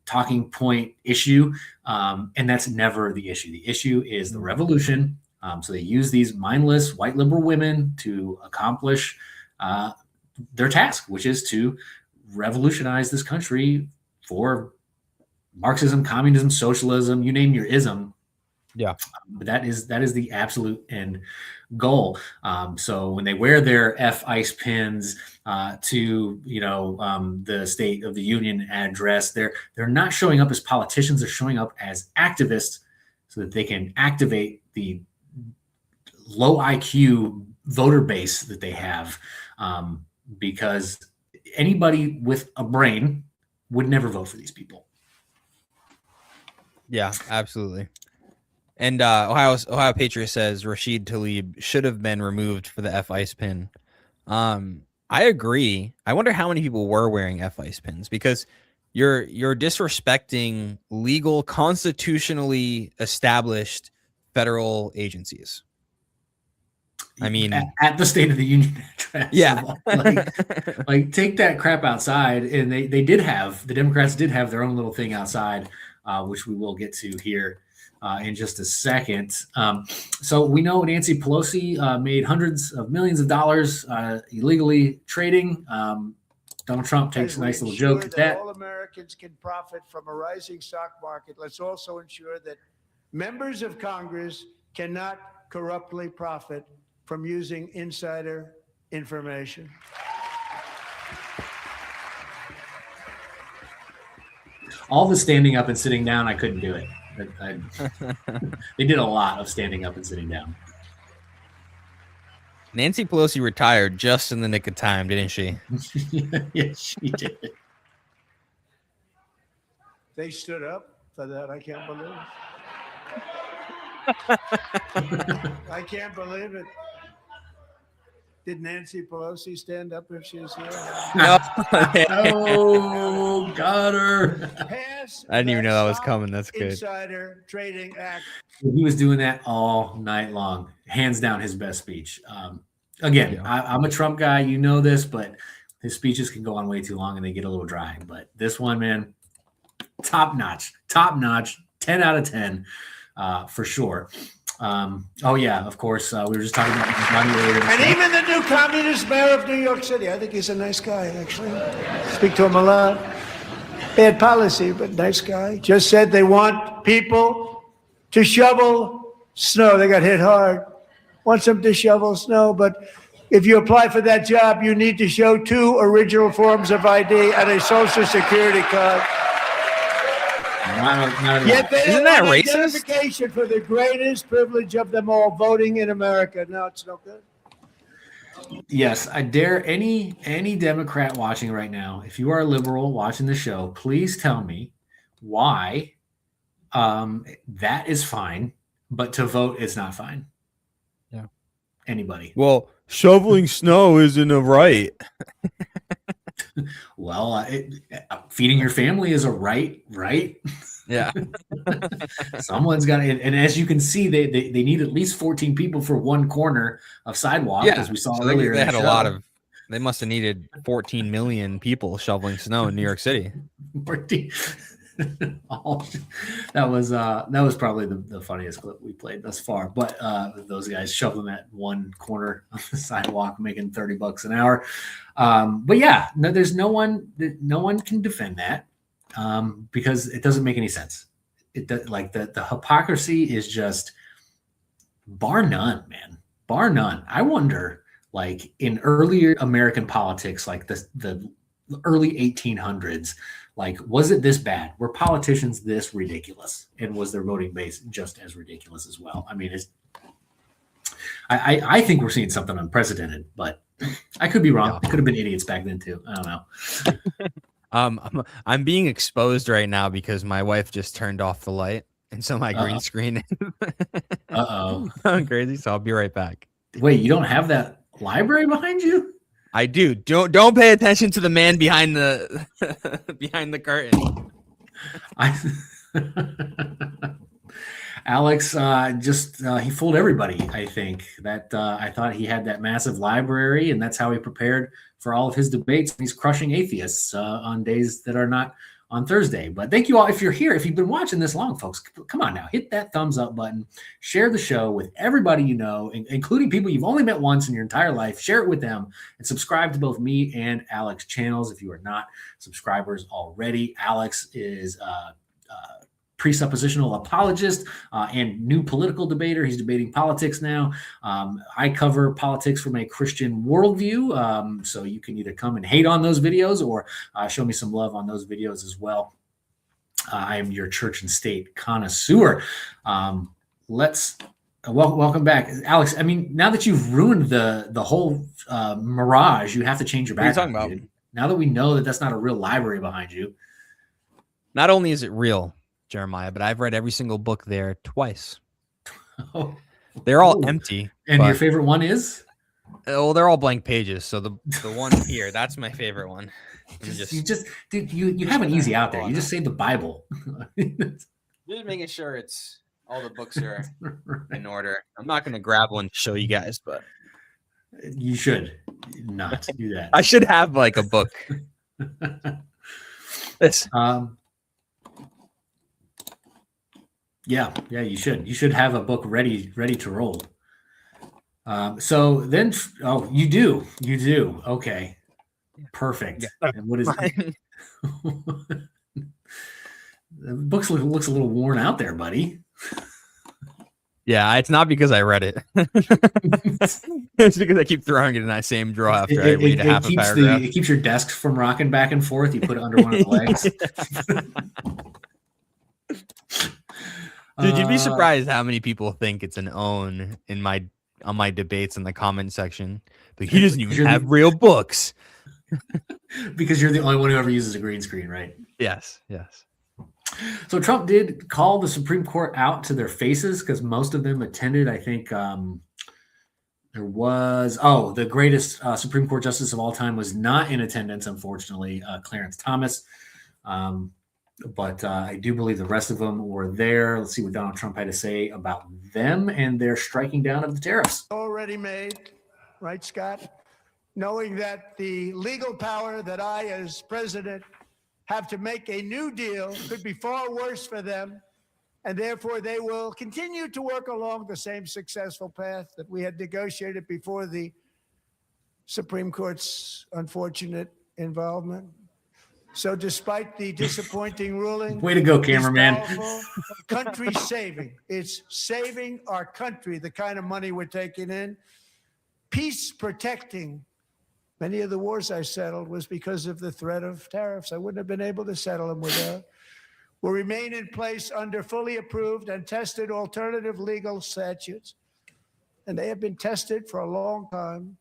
talking point issue, and that's never the issue. The issue is the revolution. So they use these mindless white liberal women to accomplish their task, which is to revolutionize this country for Marxism, communism, socialism, you name your ism. Yeah, but that is the absolute end goal. So when they wear their F ICE pins to the State of the Union address, they're not showing up as politicians. They're showing up as activists so that they can activate the low IQ voter base that they have. Because anybody with a brain would never vote for these people. Yeah, absolutely. And Ohio Patriot says Rashid Tlaib should have been removed for the F ICE pin. I agree. I wonder how many people were wearing F ICE pins because you're disrespecting legal, constitutionally established federal agencies. I mean, at the State of the Union address. Yeah. like take that crap outside. And the Democrats did have their own little thing outside, which we will get to here in just a second. So we know Nancy Pelosi made hundreds of millions of dollars illegally trading. Donald Trump takes a nice little joke at that. All Americans can profit from a rising stock market. Let's also ensure that members of Congress cannot corruptly profit from using insider information. All the standing up and sitting down, I couldn't do it. They did a lot of standing up and sitting down. Nancy Pelosi retired just in the nick of time, didn't she? Yes, she did. They stood up for that. I can't believe it. I can't believe it. Did Nancy Pelosi stand up if she was here? No. Oh, got her. I didn't even know that was coming. That's good. Insider Trading Act. He was doing that all night long. Hands down, his best speech. Again, I'm a Trump guy. You know this, but his speeches can go on way too long and they get a little dry. But this one, man, top notch. 10 out of 10 for sure. Oh yeah, of course. We were just talking about money earlier. And even the new communist mayor of New York City. I think he's a nice guy, actually. Speak to him a lot. Bad policy, but nice guy. Just said they want people to shovel snow. They got hit hard. Wants them to shovel snow, but if you apply for that job, you need to show 2 original forms of ID and a social security card. Yet they Isn't don't that want racist? identification for the greatest privilege of them all, voting in America. No, it's no good. Yes, I dare any Democrat watching right now, if you are a liberal watching the show, please tell me why that is fine, but to vote is not fine. Yeah. Anybody? Well, shoveling snow isn't a right. Well, feeding your family is a right? Yeah. Someone's got it. And as you can see, they need at least 14 people for one corner of sidewalk, as we saw So earlier. They had a lot of. They must have needed 14 million people shoveling snow in New York City. 14. That was probably the funniest clip we played thus far. But those guys shoveling that one corner of the sidewalk, making $30 an hour. But yeah, no, there's no one can defend that because it doesn't make any sense. Like the hypocrisy is just bar none, man. Bar none. I wonder, like in earlier American politics, like the early 1800s, like, was it this bad? Were politicians this ridiculous? And was their voting base just as ridiculous as well? I mean, I think we're seeing something unprecedented, but I could be wrong. It could have been idiots back then too. I don't know. I'm being exposed right now because my wife just turned off the light, and so my green screen. I'm crazy, so I'll be right back. Wait, you don't have that library behind you? I do. Don't pay attention to the man behind the behind the curtain. Alex he fooled everybody. I think that I thought he had that massive library, and that's how he prepared for all of his debates. He's crushing atheists on days that are not on Thursday. But thank you all. If you're here, if you've been watching this long, folks, come on now, hit that thumbs up button, share the show with everybody you know, including people you've only met once in your entire life. Share it with them and subscribe to both me and Alex channels if you are not subscribers already. Alex is presuppositional apologist and new political debater. He's debating politics now. I cover politics from a Christian worldview. So you can either come and hate on those videos or show me some love on those videos as well. I am your church and state connoisseur. Welcome back, Alex. I mean, now that you've ruined the whole mirage, you have to change your background. What are you talking about? Now that we know that that's not a real library behind you. Not only is it real, Jeremiah, but I've read every single book there twice. Oh. They're all empty. And your favorite one is? Oh, they're all blank pages. So the one here, that's my favorite one. You have an easy out there. You just say the Bible. Just making sure it's All the books are in order. I'm not going to grab one to show you guys, but You should not do that. I should have like a book. This. Yeah, you should. You should have a book ready to roll. So then, you do. Okay, perfect. Yeah. And what is the book looks a little worn out there, buddy. Yeah, it's not because I read it. It's because I keep throwing it in that same drawer after I read half a paragraph. It keeps your desk from rocking back and forth. You put it under one of the legs. Dude, you'd be surprised how many people think it's an own on my debates in the comment section. But he doesn't even have real books. Because you're the only one who ever uses a green screen, right? Yes. So Trump did call the Supreme Court out to their faces because most of them attended. I think there was the greatest Supreme Court justice of all time was not in attendance, unfortunately, Clarence Thomas. But I do believe the rest of them were there. Let's see what Donald Trump had to say about them and their striking down of the tariffs. Already made, right, Scott? Knowing that the legal power that I, as president, have to make a new deal could be far worse for them, and therefore they will continue to work along the same successful path that we had negotiated before the Supreme Court's unfortunate involvement. So despite the disappointing ruling, way to go, cameraman. Country saving. It's saving our country, the kind of money we're taking in. Peace protecting. Many of the wars I settled was because of the threat of tariffs. I wouldn't have been able to settle them without. Will remain in place under fully approved and tested alternative legal statutes. And they have been tested for a long time.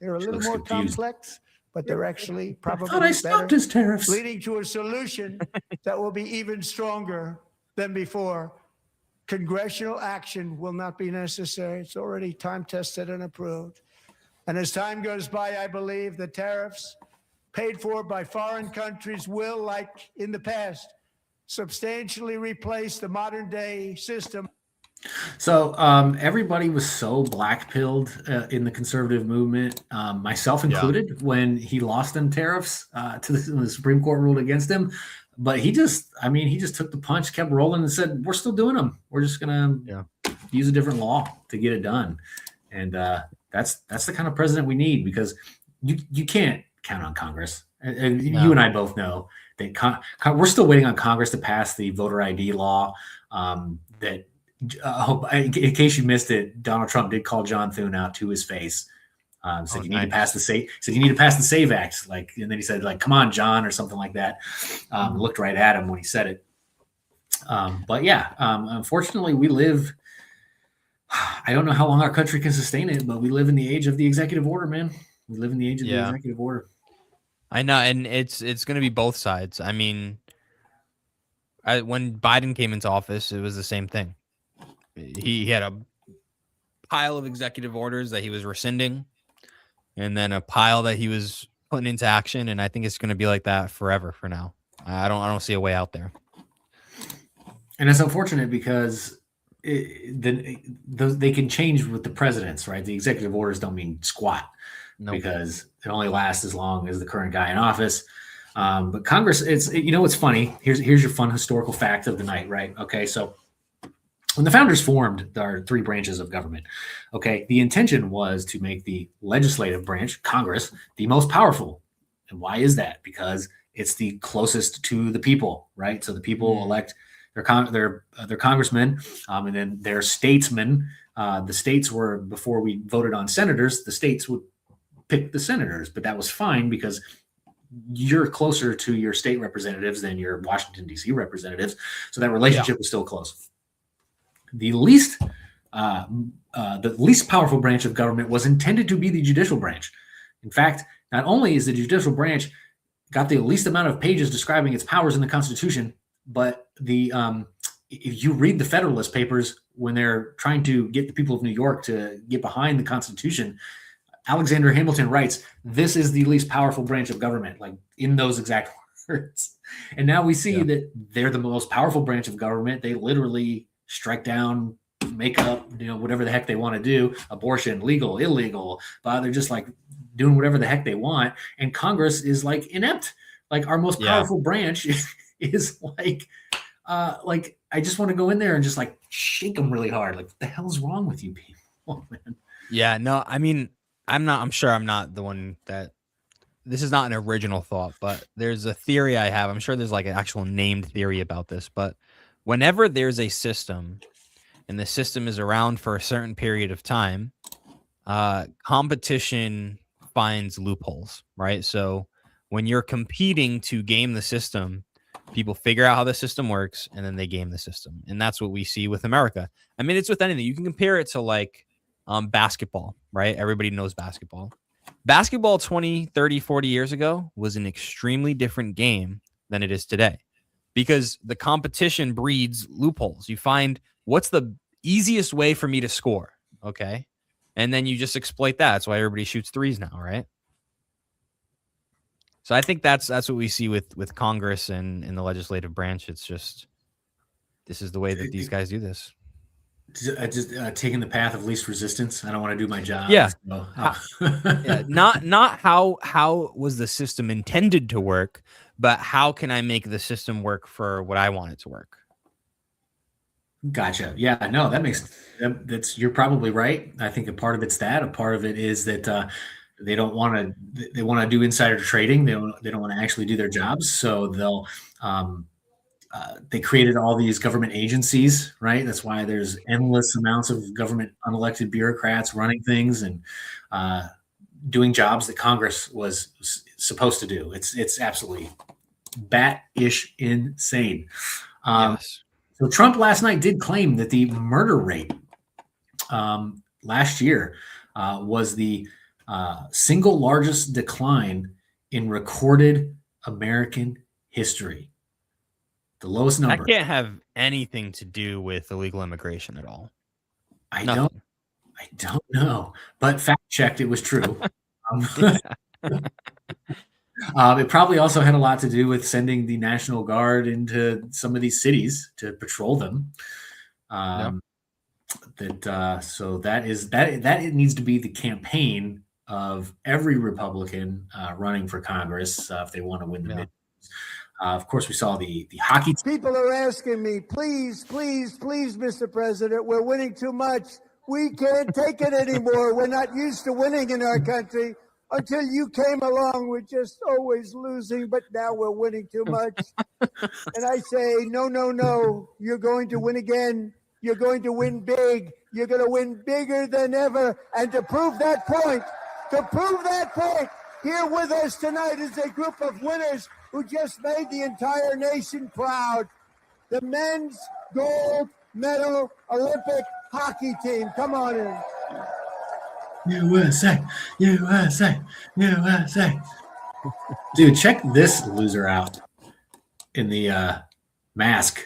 They're a little more complex, but they're actually probably I stopped his tariffs, leading to a solution that will be even stronger than before. Congressional action will not be necessary. It's already time tested and approved. And as time goes by, I believe the tariffs paid for by foreign countries will, like in the past, substantially replace the modern day system. So everybody was so black-pilled in the conservative movement, myself included, when he lost them tariffs to the Supreme Court ruled against him. But he just took the punch, kept rolling, and said, "We're still doing them. We're just gonna use a different law to get it done." And that's the kind of president we need, because you can't count on Congress. And you and I both know that we're still waiting on Congress to pass the voter ID law that. In case you missed it, Donald Trump did call John Thune out to his face. Said you need to pass the SAVE Act, and then he said, "Come on, John," or something like that. Looked right at him when he said it. But yeah, unfortunately, we live. I don't know how long our country can sustain it, but we live in the age of the executive order, man. We live in the age of the executive order. I know, and it's going to be both sides. I mean, when Biden came into office, it was the same thing. He had a pile of executive orders that he was rescinding, and then a pile that he was putting into action. And I think it's going to be like that forever for now. I don't see a way out there. And it's unfortunate because they can change with the presidents, right? The executive orders don't mean squat because it only lasts as long as the current guy in office. But Congress, it's funny. Here's your fun historical fact of the night, right? Okay, so when the founders formed our three branches of government, okay, the intention was to make the legislative branch, Congress, the most powerful. And why is that? Because it's the closest to the people, right? So the people elect their congressmen, and then their statesmen. The states were, before we voted on senators, the states would pick the senators, but that was fine because you're closer to your state representatives than your Washington, D.C. representatives. So that relationship was still close. The least powerful branch of government was intended to be the judicial branch. In fact, not only is the judicial branch got the least amount of pages describing its powers in the Constitution, but if you read the Federalist Papers, when they're trying to get the people of New York to get behind the Constitution, Alexander Hamilton writes, "This is the least powerful branch of government," like in those exact words. And now we see that they're the most powerful branch of government. They literally strike down, make up, whatever the heck they want to do, abortion, legal, illegal, but they're just like doing whatever the heck they want. And Congress is like inept. Like our most powerful branch is like I just want to go in there and just like shake them really hard. Like, what the hell's wrong with you people, man? Yeah, no, I mean, I'm sure I'm not the one that this is not an original thought, but there's a theory I have. I'm sure there's like an actual named theory about this, but whenever there's a system and the system is around for a certain period of time, competition finds loopholes, right? So when you're competing to game the system, people figure out how the system works and then they game the system. And that's what we see with America. I mean, it's with anything. You can compare it to like basketball, right? Everybody knows basketball. Basketball 20, 30, 40 years ago was an extremely different game than it is today because the competition breeds loopholes. You find what's the easiest way for me to score, okay? And then you just exploit that. That's why everybody shoots threes now, right? So I think that's what we see with Congress and in the legislative branch. It's just this is the way that these guys do this. Just taking the path of least resistance. I don't want to do my job. Yeah. So, Yeah, not how was the system intended to work, but how can I make the system work for what I want it to work? Gotcha. Yeah, no, you're probably right. I think a part of it's that. A part of it is that they want to do insider trading. They don't want to actually do their jobs. So they'll they created all these government agencies, right? That's why there's endless amounts of government unelected bureaucrats running things and doing jobs that Congress was supposed to do. It's absolutely bat-ish insane. Yes. So Trump last night did claim that the murder rate last year was the single largest decline in recorded American history. The lowest number. That can't have anything to do with illegal immigration at all. I don't know, but fact checked, it was true. It probably also had a lot to do with sending the National Guard into some of these cities to patrol them. So that it needs to be the campaign of every Republican running for Congress if they want to win the midterms. Of course, we saw the hockey team. People are asking me, please, please, please, Mr. President, we're winning too much. We can't take it anymore. We're not used to winning in our country. Until you came along, we're just always losing, but now we're winning too much. And I say, no, no, no. You're going to win again. You're going to win big. You're going to win bigger than ever. And to prove that point, here with us tonight is a group of winners who just made the entire nation proud. The men's gold medal Olympic hockey team. Come on in. USA, USA, USA. Dude, check this loser out in the mask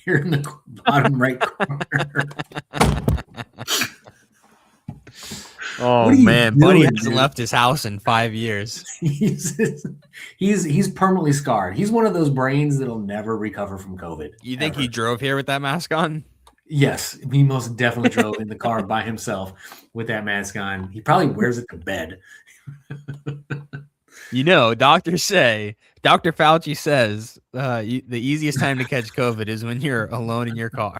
here in the bottom right corner. Oh man, Buddy hasn't left his house in 5 years. He's permanently scarred. He's one of those brains that'll never recover from COVID. You think he drove here with that mask on? Yes, he most definitely drove in the car by himself with that mask on. He probably wears it to bed. Dr. Fauci says the easiest time to catch COVID is when you're alone in your car.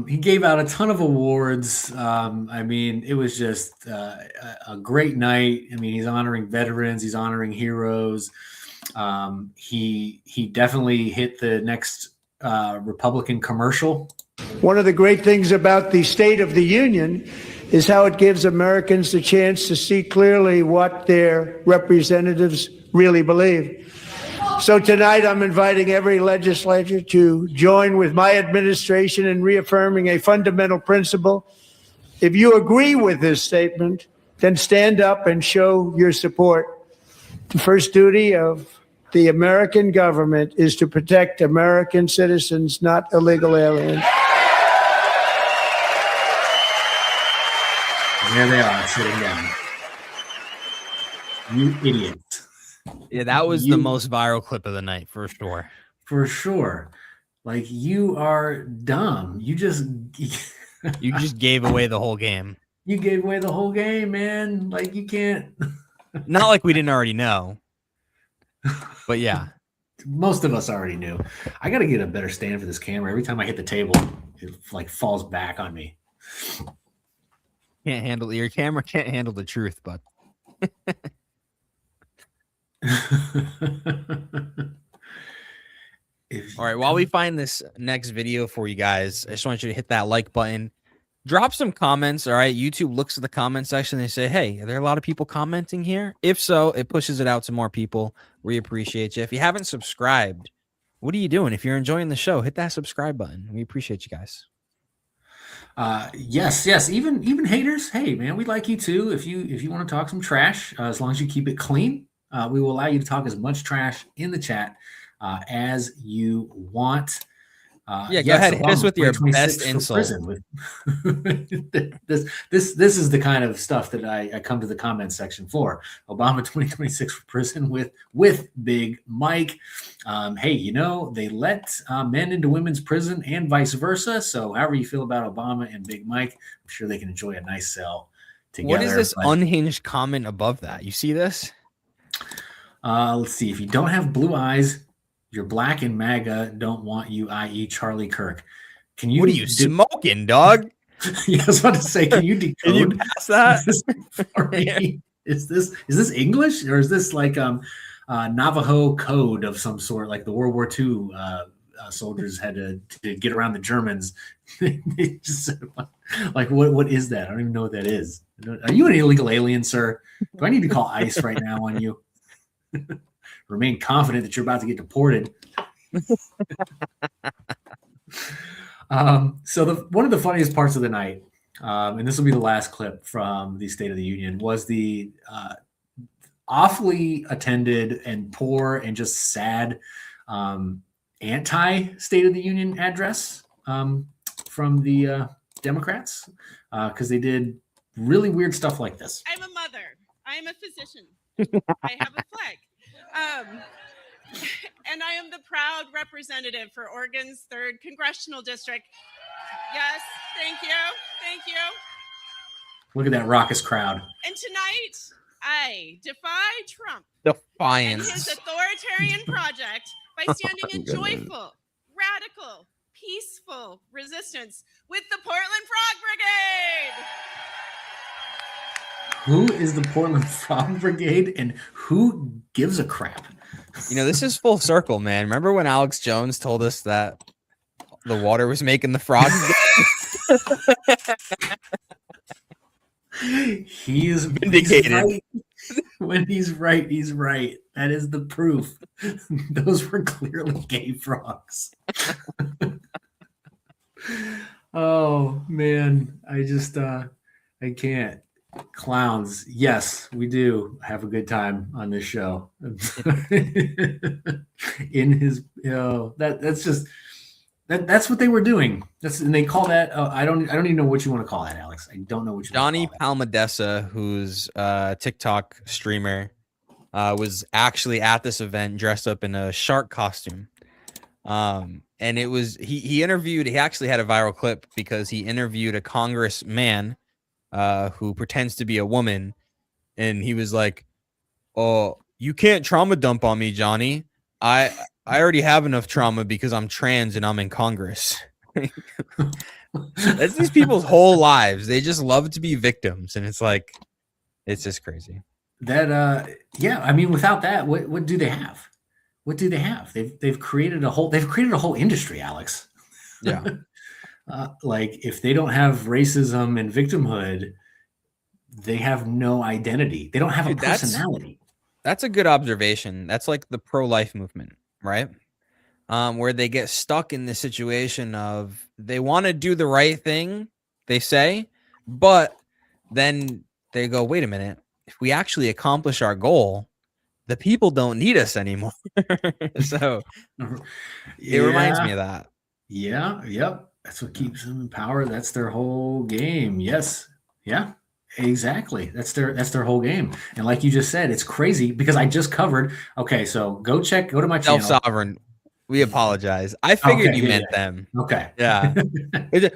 He gave out a ton of awards. I mean, it was just a great night. I mean, he's honoring veterans. He's honoring heroes. He definitely hit the next Republican commercial. One of the great things about the State of the Union is how it gives Americans the chance to see clearly what their representatives really believe. So tonight I'm inviting every legislator to join with my administration in reaffirming a fundamental principle. If you agree with this statement, then stand up and show your support. The first duty of the American government is to protect American citizens, not illegal aliens. There they are, sitting down. You idiots. Yeah, that was the most viral clip of the night, for sure. For sure. Like, you are dumb. You just You just gave away the whole game. you gave away the whole game, man. Like, you can't. Not like we didn't already know. But yeah. Most of us already knew. I got to get a better stand for this camera. Every time I hit the table, it like falls back on me. Can't handle your camera can't handle the truth, but all right, while we find this next video for you guys, I just want you to hit that like button. Drop some comments. All right. YouTube looks at the comment section. They say, hey, are there a lot of people commenting here? If so, it pushes it out to more people. We appreciate you. If you haven't subscribed, what are you doing? If you're enjoying the show, hit that subscribe button. We appreciate you guys. Yes. Even haters. Hey, man, we like you too. If you want to talk some trash, as long as you keep it clean, we will allow you to talk as much trash in the chat as you want. Go ahead. Hit us with your best insult. This is the kind of stuff that I come to the comment section for. Obama 2026 for prison with Big Mike. Hey, they let men into women's prison and vice versa. So however you feel about Obama and Big Mike, I'm sure they can enjoy a nice cell together. What is this unhinged comment above that? You see this? Let's see. If you don't have blue eyes, you're black and MAGA don't want you, i.e. Charlie Kirk. Can you? What are you smoking, dog? Yeah, I was about to say, can you decode? Can you pass that? For me? Is this English, or is this like Navajo code of some sort, like the World War II soldiers had to get around the Germans? They just said, like, what is that? I don't even know what that is. Are you an illegal alien, sir? Do I need to call ICE right now on you? Remain confident that you're about to get deported. So one of the funniest parts of the night, and this will be the last clip from the State of the Union, was the awfully attended and poor and just sad anti-State of the Union address from the Democrats, because they did really weird stuff like this. I'm a mother. I'm a physician. I have a flag. And I am the proud representative for Oregon's 3rd Congressional District. Yes, thank you. Thank you. Look at that raucous crowd. And tonight, I defy Trump Defiance. and his authoritarian project by standing in joyful, radical, peaceful resistance with the Portland Frog Brigade. Who is the Portland Frog Brigade, and who gives a crap? This is full circle, man. Remember when Alex Jones told us that the water was making the frogs? He is vindicated. Right. When he's right, he's right. That is the proof. Those were clearly gay frogs. Oh man, I can't. Clowns. Yes, we do have a good time on this show. That's what they were doing. And they call that. I don't even know what you want to call that, Alex. I don't know what you. Johnny Palmadessa, who's a TikTok streamer, was actually at this event dressed up in a shark costume. And it was he interviewed. He actually had a viral clip because he interviewed a congressman who pretends to be a woman, and he was like, "Oh, you can't trauma dump on me, Johnny. I already have enough trauma because I'm trans and I'm in Congress." That's these people's whole lives. They just love to be victims, and it's just crazy. That I mean, without that, what do they have? What do they have? They've created a whole industry, Alex. Yeah. Like, if they don't have racism and victimhood, they have no identity. They don't have a personality. That's a good observation. That's like the pro-life movement, right? Where they get stuck in the situation of they want to do the right thing, they say, but then they go, wait a minute, if we actually accomplish our goal, the people don't need us anymore. So it reminds me of that. Yeah. Yep. That's what keeps them in power. That's their whole game. Yes. Yeah, exactly. That's their whole game. And like you just said, it's crazy because I just covered. Okay. So go to my channel. Self-sovereign. We apologize. I figured Okay, you yeah, meant yeah. them. Okay. Yeah.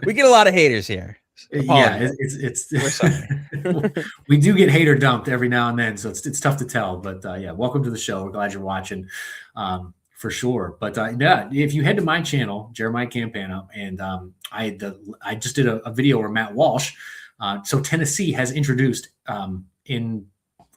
We get a lot of haters here. Yeah, Apologize. We're it's sorry. we do get hater dumped every now and then, so it's tough to tell. But yeah, welcome to the show. We're glad you're watching, for sure. But yeah, if you head to my channel, Jeremiah Campana, and I just did a video where Matt Walsh. So Tennessee has introduced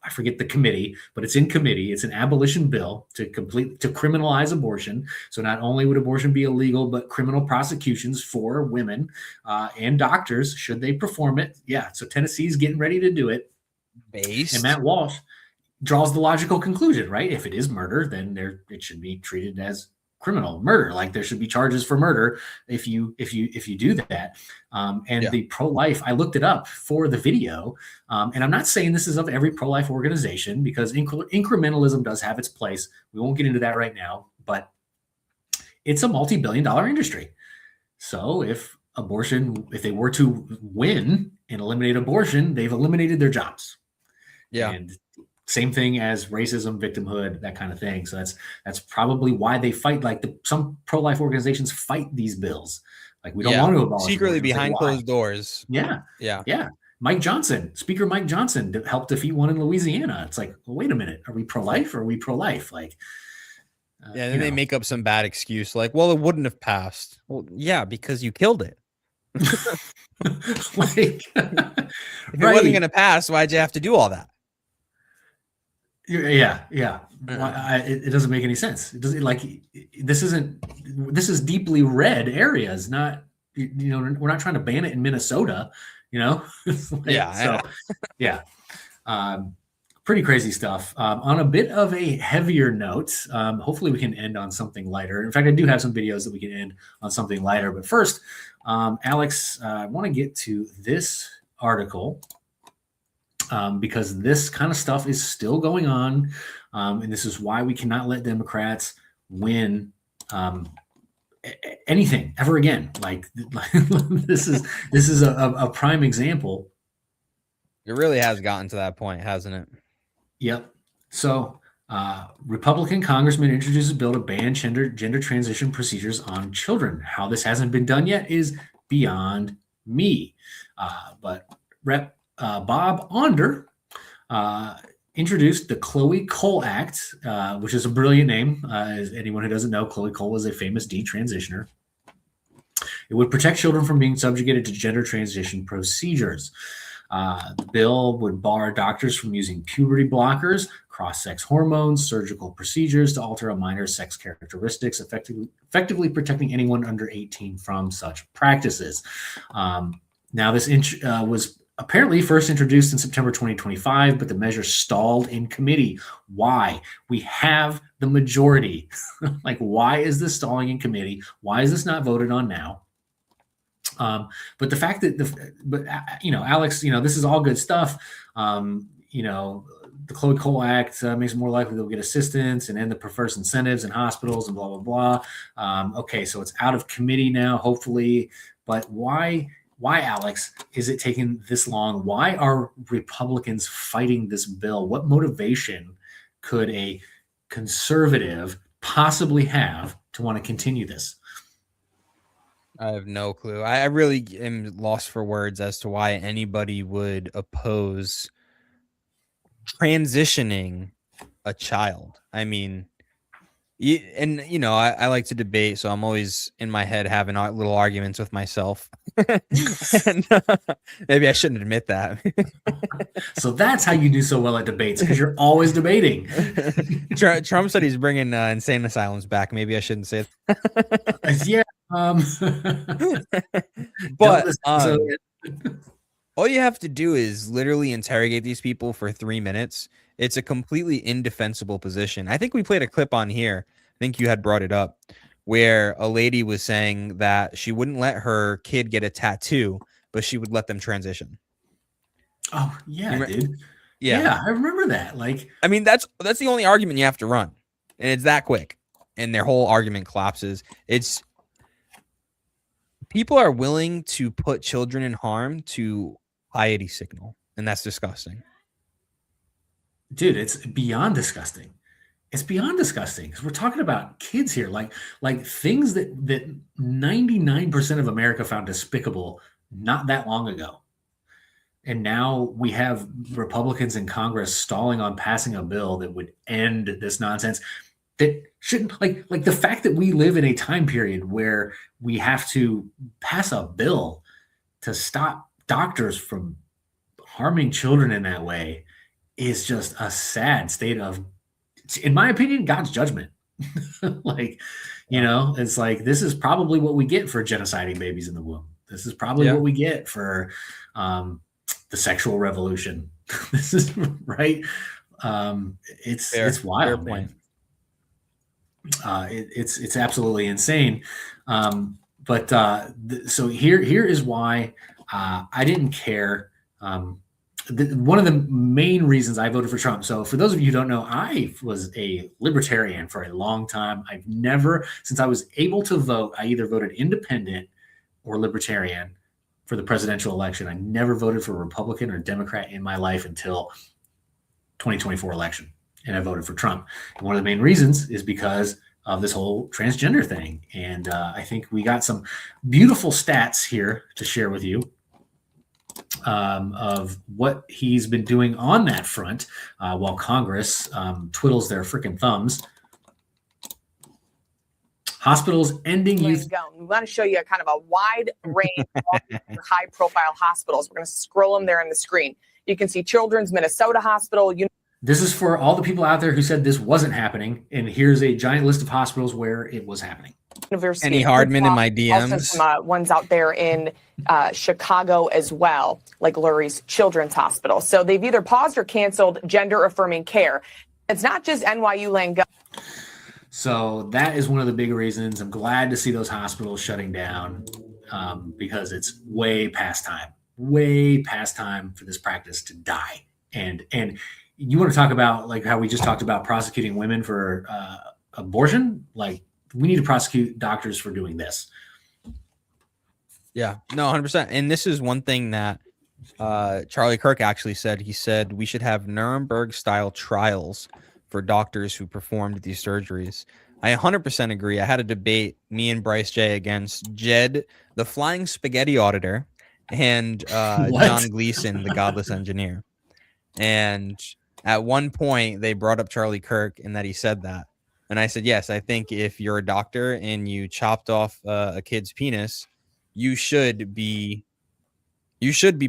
I forget the committee, but it's in committee. It's an abolition bill to criminalize abortion. So not only would abortion be illegal, but criminal prosecutions for women and doctors should they perform it. Yeah. So Tennessee's getting ready to do it. And Matt Walsh draws the logical conclusion, right? If it is murder, then it should be treated as criminal murder. Like there should be charges for murder if you do that. The pro-life, I looked it up for the video, and I'm not saying this is of every pro-life organization because incrementalism does have its place. We won't get into that right now, but it's a multi-billion-dollar industry. So if they were to win and eliminate abortion, they've eliminated their jobs. Yeah. And same thing as racism, victimhood, that kind of thing. So that's probably why they fight. Like some pro-life organizations fight these bills. Like we don't want to abolish secretly abortion. behind Like, closed doors. Yeah. Yeah. Yeah. Speaker Mike Johnson helped defeat one in Louisiana. It's like, well, wait a minute. Are we pro-life or are we pro-life? Like, then they make up some bad excuse like, well, it wouldn't have passed. Well, yeah, because you killed it. like, if it wasn't going to pass, why'd you have to do all that? Yeah. It doesn't make any sense. It doesn't this is deeply red areas, not, we're not trying to ban it in Minnesota, pretty crazy stuff. On a bit of a heavier note, hopefully we can end on something lighter. In fact, I do have some videos that we can end on something lighter, but first, Alex, I want to get to this article. Because this kind of stuff is still going on, and this is why we cannot let Democrats win anything ever again. Like this is a prime example. It really has gotten to that point, hasn't it? Yep. So Republican congressman introduces a bill to ban gender transition procedures on children. How this hasn't been done yet is beyond me. But Rep. Bob Onder introduced the Chloe Cole Act, which is a brilliant name. As anyone who doesn't know, Chloe Cole was a famous detransitioner. It would protect children from being subjugated to gender transition procedures. The bill would bar doctors from using puberty blockers, cross-sex hormones, surgical procedures to alter a minor's sex characteristics, effectively protecting anyone under 18 from such practices. Now, this was apparently first introduced in September 2025, but the measure stalled in committee. Why? We have the majority. Like, why is this stalling in committee? Why is this not voted on now? But the fact that Alex, this is all good stuff. The Chloe Cole Act makes it more likely they'll get assistance and end the perverse incentives in hospitals and blah, blah, blah. Okay, so it's out of committee now, hopefully. But why, Alex, is it taking this long? Why are Republicans fighting this bill? What motivation could a conservative possibly have to want to continue this? I have no clue. I really am lost for words as to why anybody would oppose transitioning a child. I mean, I like to debate, so I'm always in my head having little arguments with myself. And, maybe I shouldn't admit that. So that's how you do so well at debates, because you're always debating. Trump said he's bringing insane asylums back. Maybe I shouldn't say it. Yeah. But all you have to do is literally interrogate these people for 3 minutes. It's a completely indefensible position. I think we played a clip on here. I think you had brought it up, where a lady was saying that she wouldn't let her kid get a tattoo, but she would let them transition. Oh yeah, dude. Yeah, I remember that. I mean, that's the only argument you have to run, and it's that quick, and their whole argument collapses. It's people are willing to put children in harm to piety signal, and that's disgusting. Dude, it's beyond disgusting. It's beyond disgusting because we're talking about kids here, like things that 99% of America found despicable not that long ago. And now we have Republicans in Congress stalling on passing a bill that would end this nonsense. That shouldn't, like the fact that we live in a time period where we have to pass a bill to stop doctors from harming children in that way is just a sad state of, in my opinion, God's judgment. Like, you know, it's like, this is probably what we get for genociding babies in the womb. This is probably what we get for the sexual revolution. This is right. It's wild, man. It's absolutely insane. So here is why I didn't care. One of the main reasons I voted for Trump. So for those of you who don't know, I was a libertarian for a long time. I've never, since I was able to vote, I either voted independent or libertarian for the presidential election. I never voted for Republican or Democrat in my life until 2024 election. And I voted for Trump. And one of the main reasons is because of this whole transgender thing. And I think we got some beautiful stats here to share with you of what he's been doing on that front while Congress twiddles their freaking thumbs. Hospitals ending youth. We want to show you a kind of a wide range of high-profile hospitals. We're going to scroll them there on the screen. You can see Children's Minnesota Hospital. This is for all the people out there who said this wasn't happening, and here's a giant list of hospitals where it was happening. University Any Hardman in my DMs. Also some ones out there in Chicago as well, like Lurie's Children's Hospital. So they've either paused or canceled gender-affirming care. It's not just NYU Langone. So that is one of the big reasons. I'm glad to see those hospitals shutting down because it's way past time for this practice to die. And you want to talk about like how we just talked about prosecuting women for abortion? Like, we need to prosecute doctors for doing this. Yeah, no, 100%. And this is one thing that Charlie Kirk actually said. He said we should have Nuremberg-style trials for doctors who performed these surgeries. I 100% agree. I had a debate, me and Bryce J, against Jed, the flying spaghetti auditor, and John Gleason, the godless engineer. And at one point, they brought up Charlie Kirk and that he said that. And I said, yes, I think if you're a doctor and you chopped off a kid's penis, you should be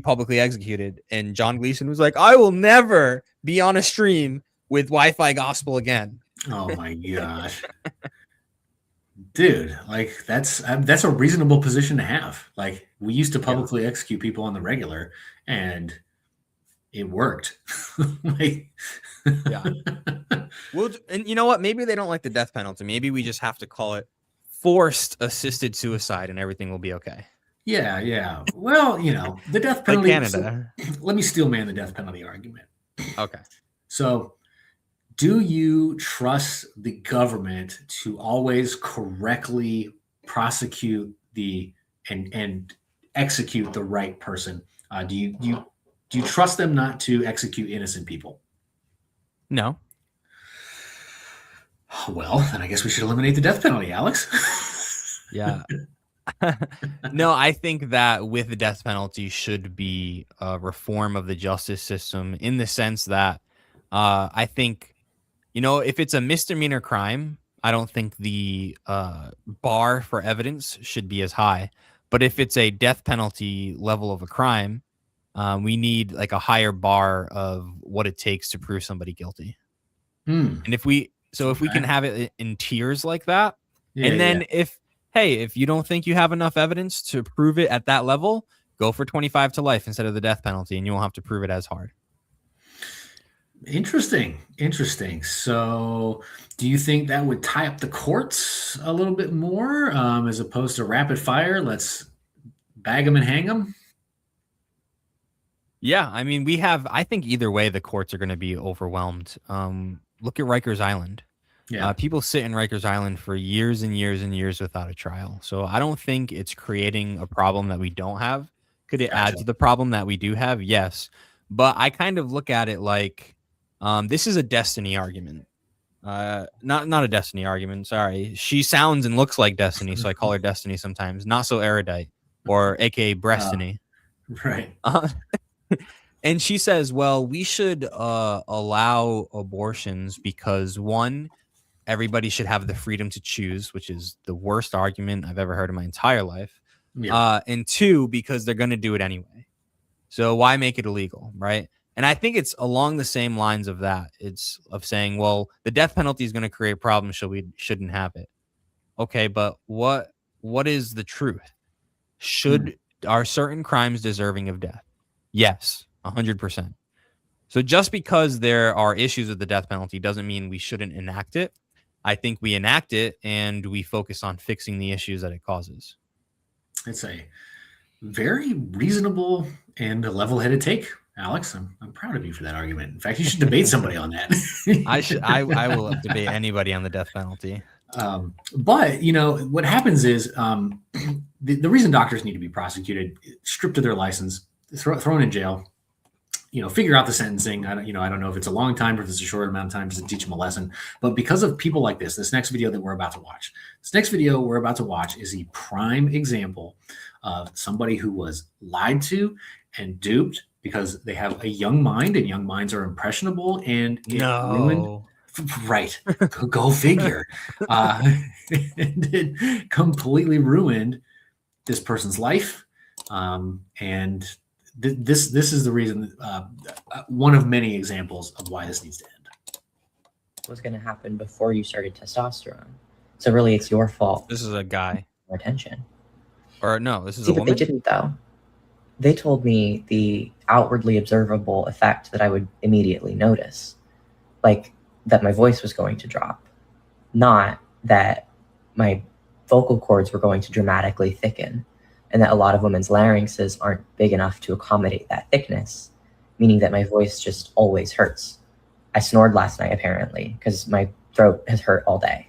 publicly executed. And John Gleason was like, I will never be on a stream with Wi-Fi gospel again. Oh my gosh. Dude, like that's a reasonable position to have. Like, we used to publicly execute people on the regular and it worked. Yeah. Well, and you know what? Maybe they don't like the death penalty. Maybe we just have to call it forced assisted suicide and everything will be okay. Yeah. Well, you know, the death penalty. Like Canada. So, let me steel man the death penalty argument. Okay. So, do you trust the government to always correctly prosecute and execute the right person? Do you trust them not to execute innocent people? No. Well, then I guess we should eliminate the death penalty, Alex. Yeah. No, I think that with the death penalty should be a reform of the justice system in the sense that I think, you know, if it's a misdemeanor crime, I don't think the bar for evidence should be as high. But if it's a death penalty level of a crime, we need like a higher bar of what it takes to prove somebody guilty. And if we can have it in tiers like that, and then if you don't think you have enough evidence to prove it at that level, go for 25 to life instead of the death penalty, and you won't have to prove it as hard. Interesting. So do you think that would tie up the courts a little bit more as opposed to rapid fire? Let's bag them and hang them. Yeah, I mean, I think either way, the courts are going to be overwhelmed. Look at Rikers Island. Yeah. People sit in Rikers Island for years and years and years without a trial. So I don't think it's creating a problem that we don't have. Could it add to the problem that we do have? Yes. But I kind of look at it like this is a destiny argument. Not a Destiny argument. Sorry, she sounds and looks like Destiny, so I call her Destiny sometimes. Not so erudite, or AKA Breastiny. Right. And she says, well, we should allow abortions because, one, everybody should have the freedom to choose, which is the worst argument I've ever heard in my entire life. Yeah. And two, because they're going to do it anyway. So why make it illegal, right? And I think it's along the same lines of that. It's of saying, well, the death penalty is going to create problems, so we shouldn't have it. Okay, but what is the truth? Are certain crimes deserving of death? Yes, 100%. So just because there are issues with the death penalty doesn't mean we shouldn't enact it. I think we enact it and we focus on fixing the issues that it causes. It's a very reasonable and level-headed take, Alex. I'm proud of you for that argument. In fact, you should debate somebody on that. I will debate anybody on the death penalty. But what happens is the reason doctors need to be prosecuted, stripped of their license, thrown in jail, figure out the sentencing. I don't know if it's a long time or if it's a short amount of time just to teach them a lesson. But because of people like this next video that we're about to watch, is a prime example of somebody who was lied to and duped because they have a young mind, and young minds are impressionable, and it ruined. Right. Go figure. And it completely ruined this person's life. And this is the reason, one of many examples of why this needs to end. What's going to happen before you started testosterone? So really, it's your fault. This is a guy. More attention. Or no, this is See, a but woman. they didn't, though. They told me the outwardly observable effect that I would immediately notice. Like, that my voice was going to drop, not that my vocal cords were going to dramatically thicken, and that a lot of women's larynxes aren't big enough to accommodate that thickness, meaning that my voice just always hurts. I snored last night, apparently, because my throat has hurt all day.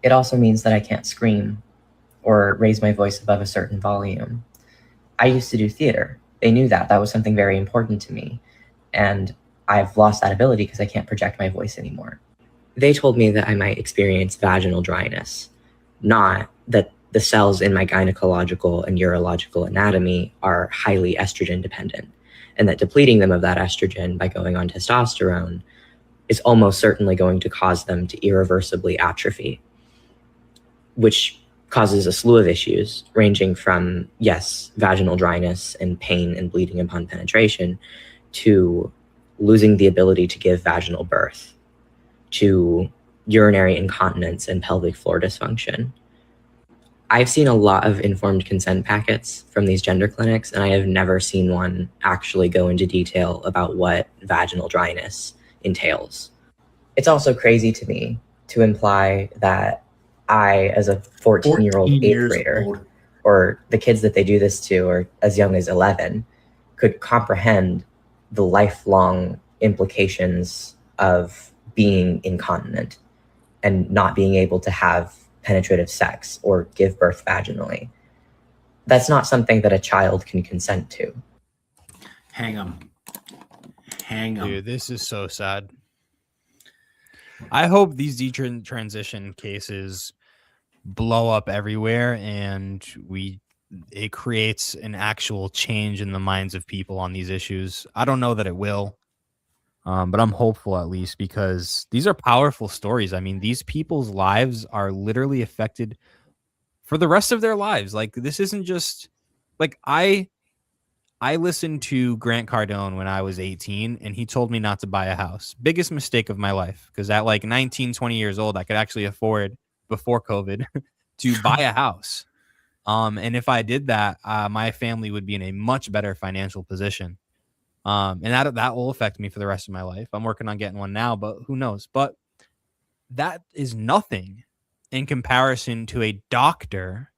It also means that I can't scream or raise my voice above a certain volume. I used to do theater. They knew that. That was something very important to me. And I've lost that ability because I can't project my voice anymore. They told me that I might experience vaginal dryness, not that the cells in my gynecological and urological anatomy are highly estrogen dependent, and that depleting them of that estrogen by going on testosterone is almost certainly going to cause them to irreversibly atrophy, which causes a slew of issues ranging from, yes, vaginal dryness and pain and bleeding upon penetration, to losing the ability to give vaginal birth, to urinary incontinence and pelvic floor dysfunction. I've seen a lot of informed consent packets from these gender clinics, and I have never seen one actually go into detail about what vaginal dryness entails. It's also crazy to me to imply that I, as a 14-year-old eighth grader, or the kids that they do this to are as young as 11, could comprehend the lifelong implications of being incontinent and not being able to have penetrative sex or give birth vaginally. That's not something that a child can consent to. Hang 'em. Dude, this is so sad. I hope these detransition cases blow up everywhere and it creates an actual change in the minds of people on these issues. I don't know that it will, but I'm hopeful at least, because these are powerful stories. I mean, these people's lives are literally affected for the rest of their lives. Like, this isn't just like I listened to Grant Cardone when I was 18, and he told me not to buy a house. Biggest mistake of my life, because at like 19, 20 years old, I could actually afford, before COVID, to buy a house. And if I did that, my family would be in a much better financial position. And that will affect me for the rest of my life. I'm working on getting one now, but who knows? But that is nothing in comparison to a doctor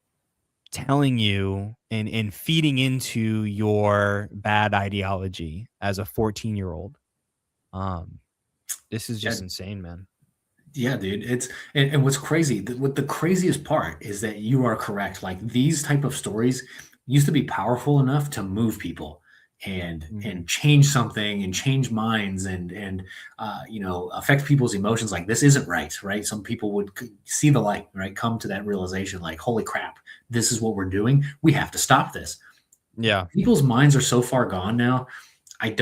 telling you and feeding into your bad ideology as a 14-year-old. This is just insane, man. Yeah, dude. It's and what's crazy, what the craziest part is that you are correct. Like, these type of stories used to be powerful enough to move people, and change something and change minds and affect people's emotions. Like, this isn't right? Some people would see the light, right? Come to that realization, like, holy crap, this is what we're doing. We have to stop this. Yeah. People's minds are so far gone now. I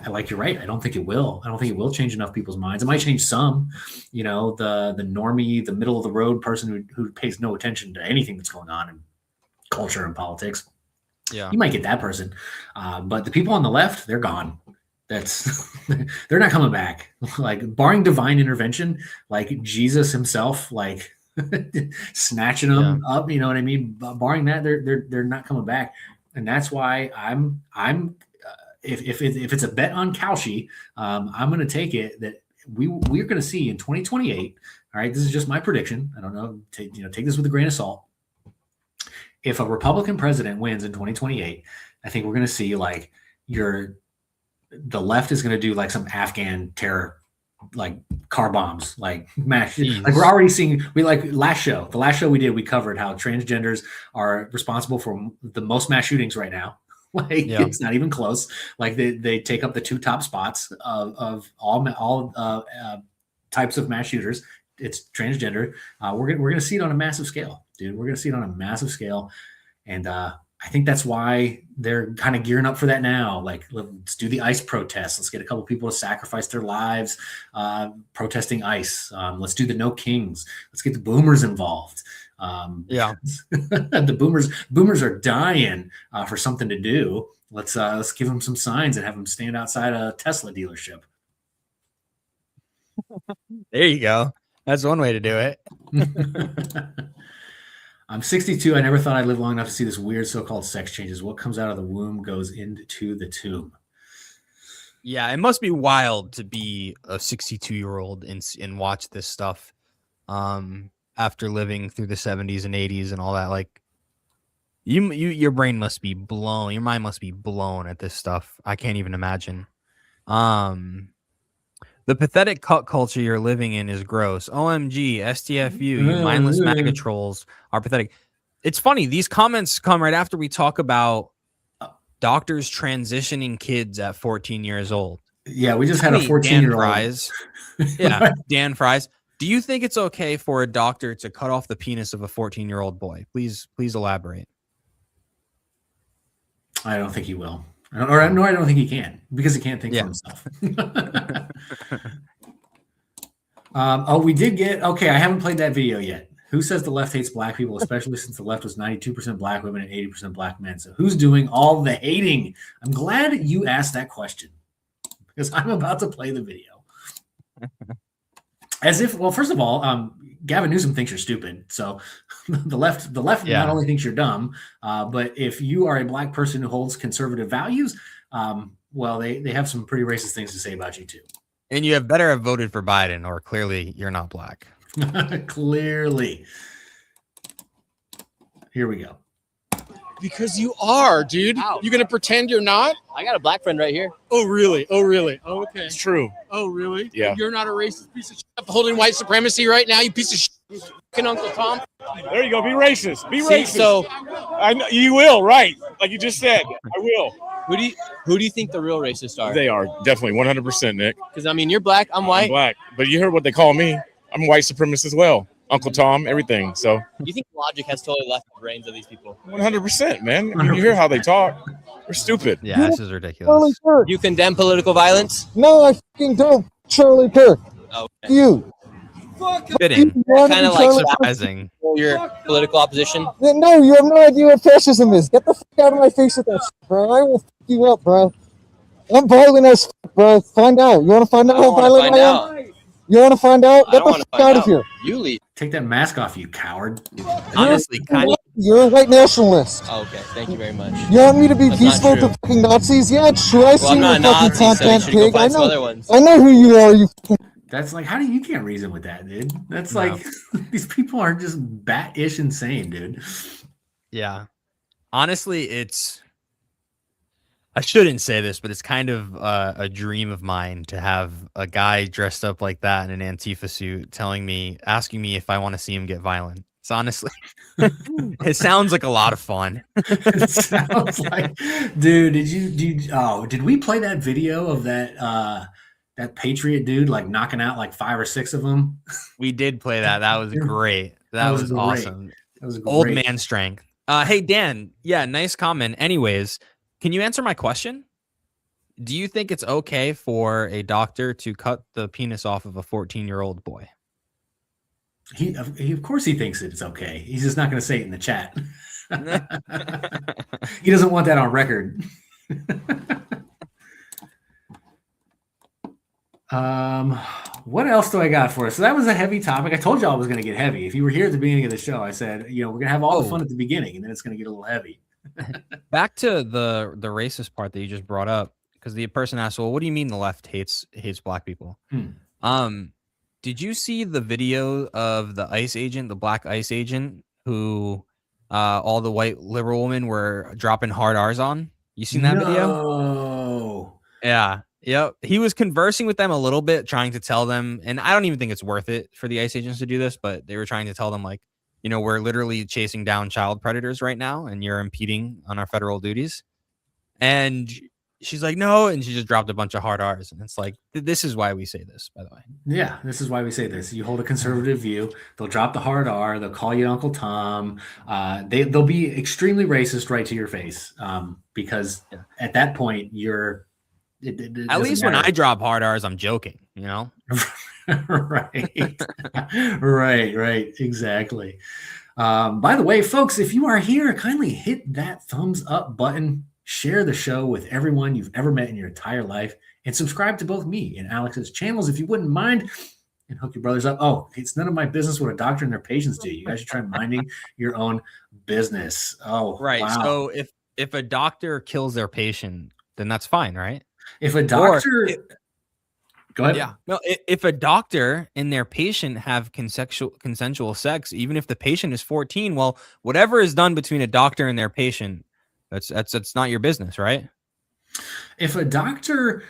like, you're right. I don't think it will. I don't think it will change enough people's minds. It might change some, the normie, the middle of the road person who pays no attention to anything that's going on in culture and politics. Yeah. You might get that person. But the people on the left, they're gone. They're not coming back. Like, barring divine intervention, like Jesus himself, like snatching them up, you know what I mean? Barring that, they're not coming back. And that's why I'm if it's a bet on Kalshi, I'm going to take it that we're going to see in 2028. All right, this is just my prediction. I don't know. Take this with a grain of salt. If a Republican president wins in 2028, I think we're going to see like the left is going to do like some Afghan terror, like car bombs, like mass. Like, we're already seeing. The last show we did, we covered how transgenders are responsible for the most mass shootings right now. Like, it's not even close. Like, they take up the 2 top spots of all types of mass shooters. It's transgender. We're gonna see it on a massive scale, dude. We're gonna see it on a massive scale, and I think that's why they're kind of gearing up for that now. Like, let's do the ICE protests. Let's get a couple people to sacrifice their lives protesting ICE. Let's do the No Kings. Let's get the boomers involved. The boomers are dying for something to do. Let's give them some signs and have them stand outside a Tesla dealership. There you go. That's one way to do it. I'm 62. I never thought I'd live long enough to see this weird so-called sex changes. What comes out of the womb goes into the tomb. Yeah, it must be wild to be a 62-year-old and watch this stuff after living through the 70s and 80s and all that. Like, your brain must be blown. Your mind must be blown at this stuff. I can't even imagine. The pathetic cult culture you're living in is gross. OMG, STFU, you mindless MAGA trolls are pathetic. It's funny. These comments come right after we talk about doctors transitioning kids at 14 years old. Yeah, we just had a 14-year-old. Dan Fries. Do you think it's okay for a doctor to cut off the penis of a 14-year-old boy? Please elaborate. I don't think he will. I don't think he can, because he can't think for himself. We did get, I haven't played that video yet. Who says the left hates black people, especially since the left was 92% black women and 80% black men? So who's doing all the hating? I'm glad you asked that question, because I'm about to play the video. As if, well, first of all, Gavin Newsom thinks you're stupid. So the left not only thinks you're dumb, but if you are a black person who holds conservative values, well, they have some pretty racist things to say about you too. And you have better have voted for Biden, or clearly you're not black. Clearly. Here we go. Because you are, dude. You gonna pretend you're not? I got a black friend right here. Oh, really? Oh, really? Oh, okay. It's true. Oh, really? Yeah. You're not a racist piece of shit holding white supremacy right now, you piece of shit. Fucking Uncle Tom. There you go. Be racist. Be See, racist. so I know you will, right? Like you just said. I will. who do you think the real racists are? They are definitely 100%, Nick. Because I mean, you're black, I'm white. I'm black, but you heard what they call me. I'm a white supremacist as well. Uncle Tom, everything. So You think logic has totally left the brains of these people? 100%, man. I mean, you hear how they talk. They're stupid. Yeah, this is ridiculous. You condemn political violence? No, I fucking don't. Charlie Kirk. Okay. You. Fitting. Kind of like surprising. Your political opposition? No, you have no idea what fascism is. Get the fuck out of my face with that shit, bro. I will fuck you up, bro. I'm violent as fuck, bro. Find out. You want to find out how violent I am? You want to find out? Get the fuck out of here. You leave. Take that mask off, you coward. Honestly, kind of. You're a white nationalist. Oh, okay, thank you very much. You want me to be That's peaceful not to fucking Nazis? Yeah, it's true. I see I'm you not a fucking Nazi, so you content should go pig. I find some other know. ones. I know who you are. You. That's like, you can't reason with that, dude. That's No. like, these people are just bat-ish insane, dude. Yeah. Honestly, I shouldn't say this, but it's kind of a dream of mine to have a guy dressed up like that in an Antifa suit asking me if I want to see him get violent. It's honestly, it sounds like a lot of fun. It sounds like, dude, did we play that video of that Patriot dude like knocking out like 5 or 6 of them? We did play that. That was great. That was great. awesome. That was great. Old man strength. Hey, Dan. Yeah, nice comment. Anyways, can you answer my question? Do you think it's okay for a doctor to cut the penis off of a 14-year-old boy? He of course he thinks it's okay. He's just not going to say it in the chat. He doesn't want that on record. What else do I got for us? So that was a heavy topic. I told y'all it was going to get heavy. If you were here at the beginning of the show, I said, we're going to have all the fun at the beginning, and then it's going to get a little heavy. Back to the racist part that you just brought up, because the person asked, well, what do you mean the left hates black people? Did you see the video of the ICE agent, the black ICE agent, who all the white liberal women were dropping hard R's on? You seen that video? No. Yeah. Yep. He was conversing with them a little bit, trying to tell them, and I don't even think it's worth it for the ICE agents to do this, but they were trying to tell them, like, we're literally chasing down child predators right now, and you're impeding on our federal duties. And she's like, no, and she just dropped a bunch of hard R's. And it's like, this is why we say this, by the way. Yeah, this is why we say this. You hold a conservative view, they'll drop the hard R, they'll call you Uncle Tom. They'll be extremely racist right to your face, because at that point, you're... At least when I drop hard R's, I'm joking, Right. Right. Exactly. By the way, folks, if you are here, kindly hit that thumbs up button, share the show with everyone you've ever met in your entire life, and subscribe to both me and Alex's channels if you wouldn't mind, and hook your brothers up. Oh, it's none of my business what a doctor and their patients do. You guys should try minding your own business. Oh, right. Wow. So if a doctor kills their patient, then that's fine, right? If a doctor... Go ahead. Yeah. No, if a doctor and their patient have consensual sex, even if the patient is 14, well, whatever is done between a doctor and their patient, that's not your business, right? If a doctor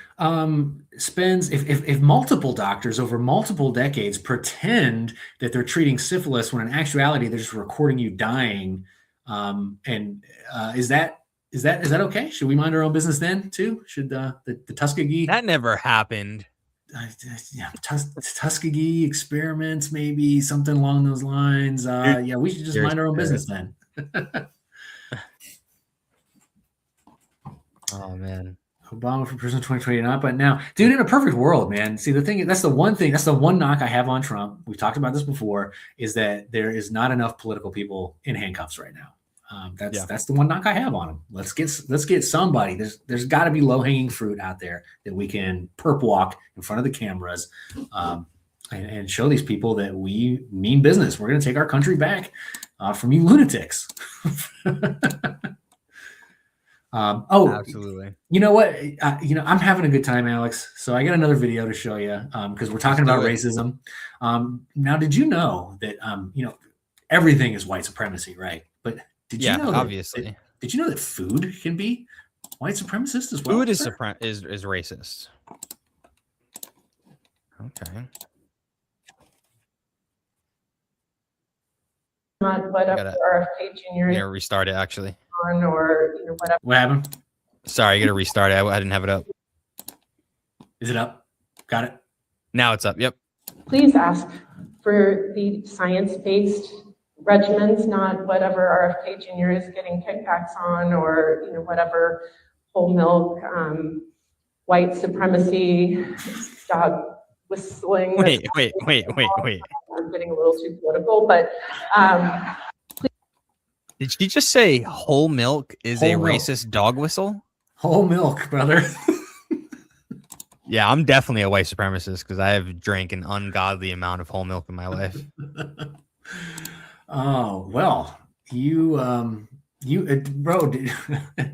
spends, if multiple doctors over multiple decades pretend that they're treating syphilis when in actuality they're just recording you dying, is that okay? Should we mind our own business then too? Should the Tuskegee? That never happened. Tuskegee experiments, maybe something along those lines. We should just mind our own business then. Oh man, Obama for president 2020 not, but now, dude, in a perfect world, man. See, that's the one knock I have on Trump. We've talked about this before, is that there is not enough political people in handcuffs right now. That's the one knock I have on him. Let's get somebody. There's got to be low hanging fruit out there that we can perp walk in front of the cameras, and show these people that we mean business. We're going to take our country back from you lunatics. Absolutely. You know what? I'm having a good time, Alex. So I got another video to show you because we're talking about racism. Now, did you know that everything is white supremacy, right? But did you know obviously. Did you know that food can be white supremacist as well? Food is racist. Okay. Not whatever RFK Jr. I'm gonna restart it actually. On or whatever. What happened? Sorry, you gotta restart it. I didn't have it up. Is it up? Got it. Now it's up. Yep. Please ask for the science-based regimens, not whatever RFK Jr. is getting kickbacks on, or whatever whole milk, white supremacy, dog whistling. Wait. I'm getting a little too political, but did she just say whole milk is a racist dog whistle? Whole milk, brother. Yeah, I'm definitely a white supremacist because I have drank an ungodly amount of whole milk in my life. Oh, well, bro,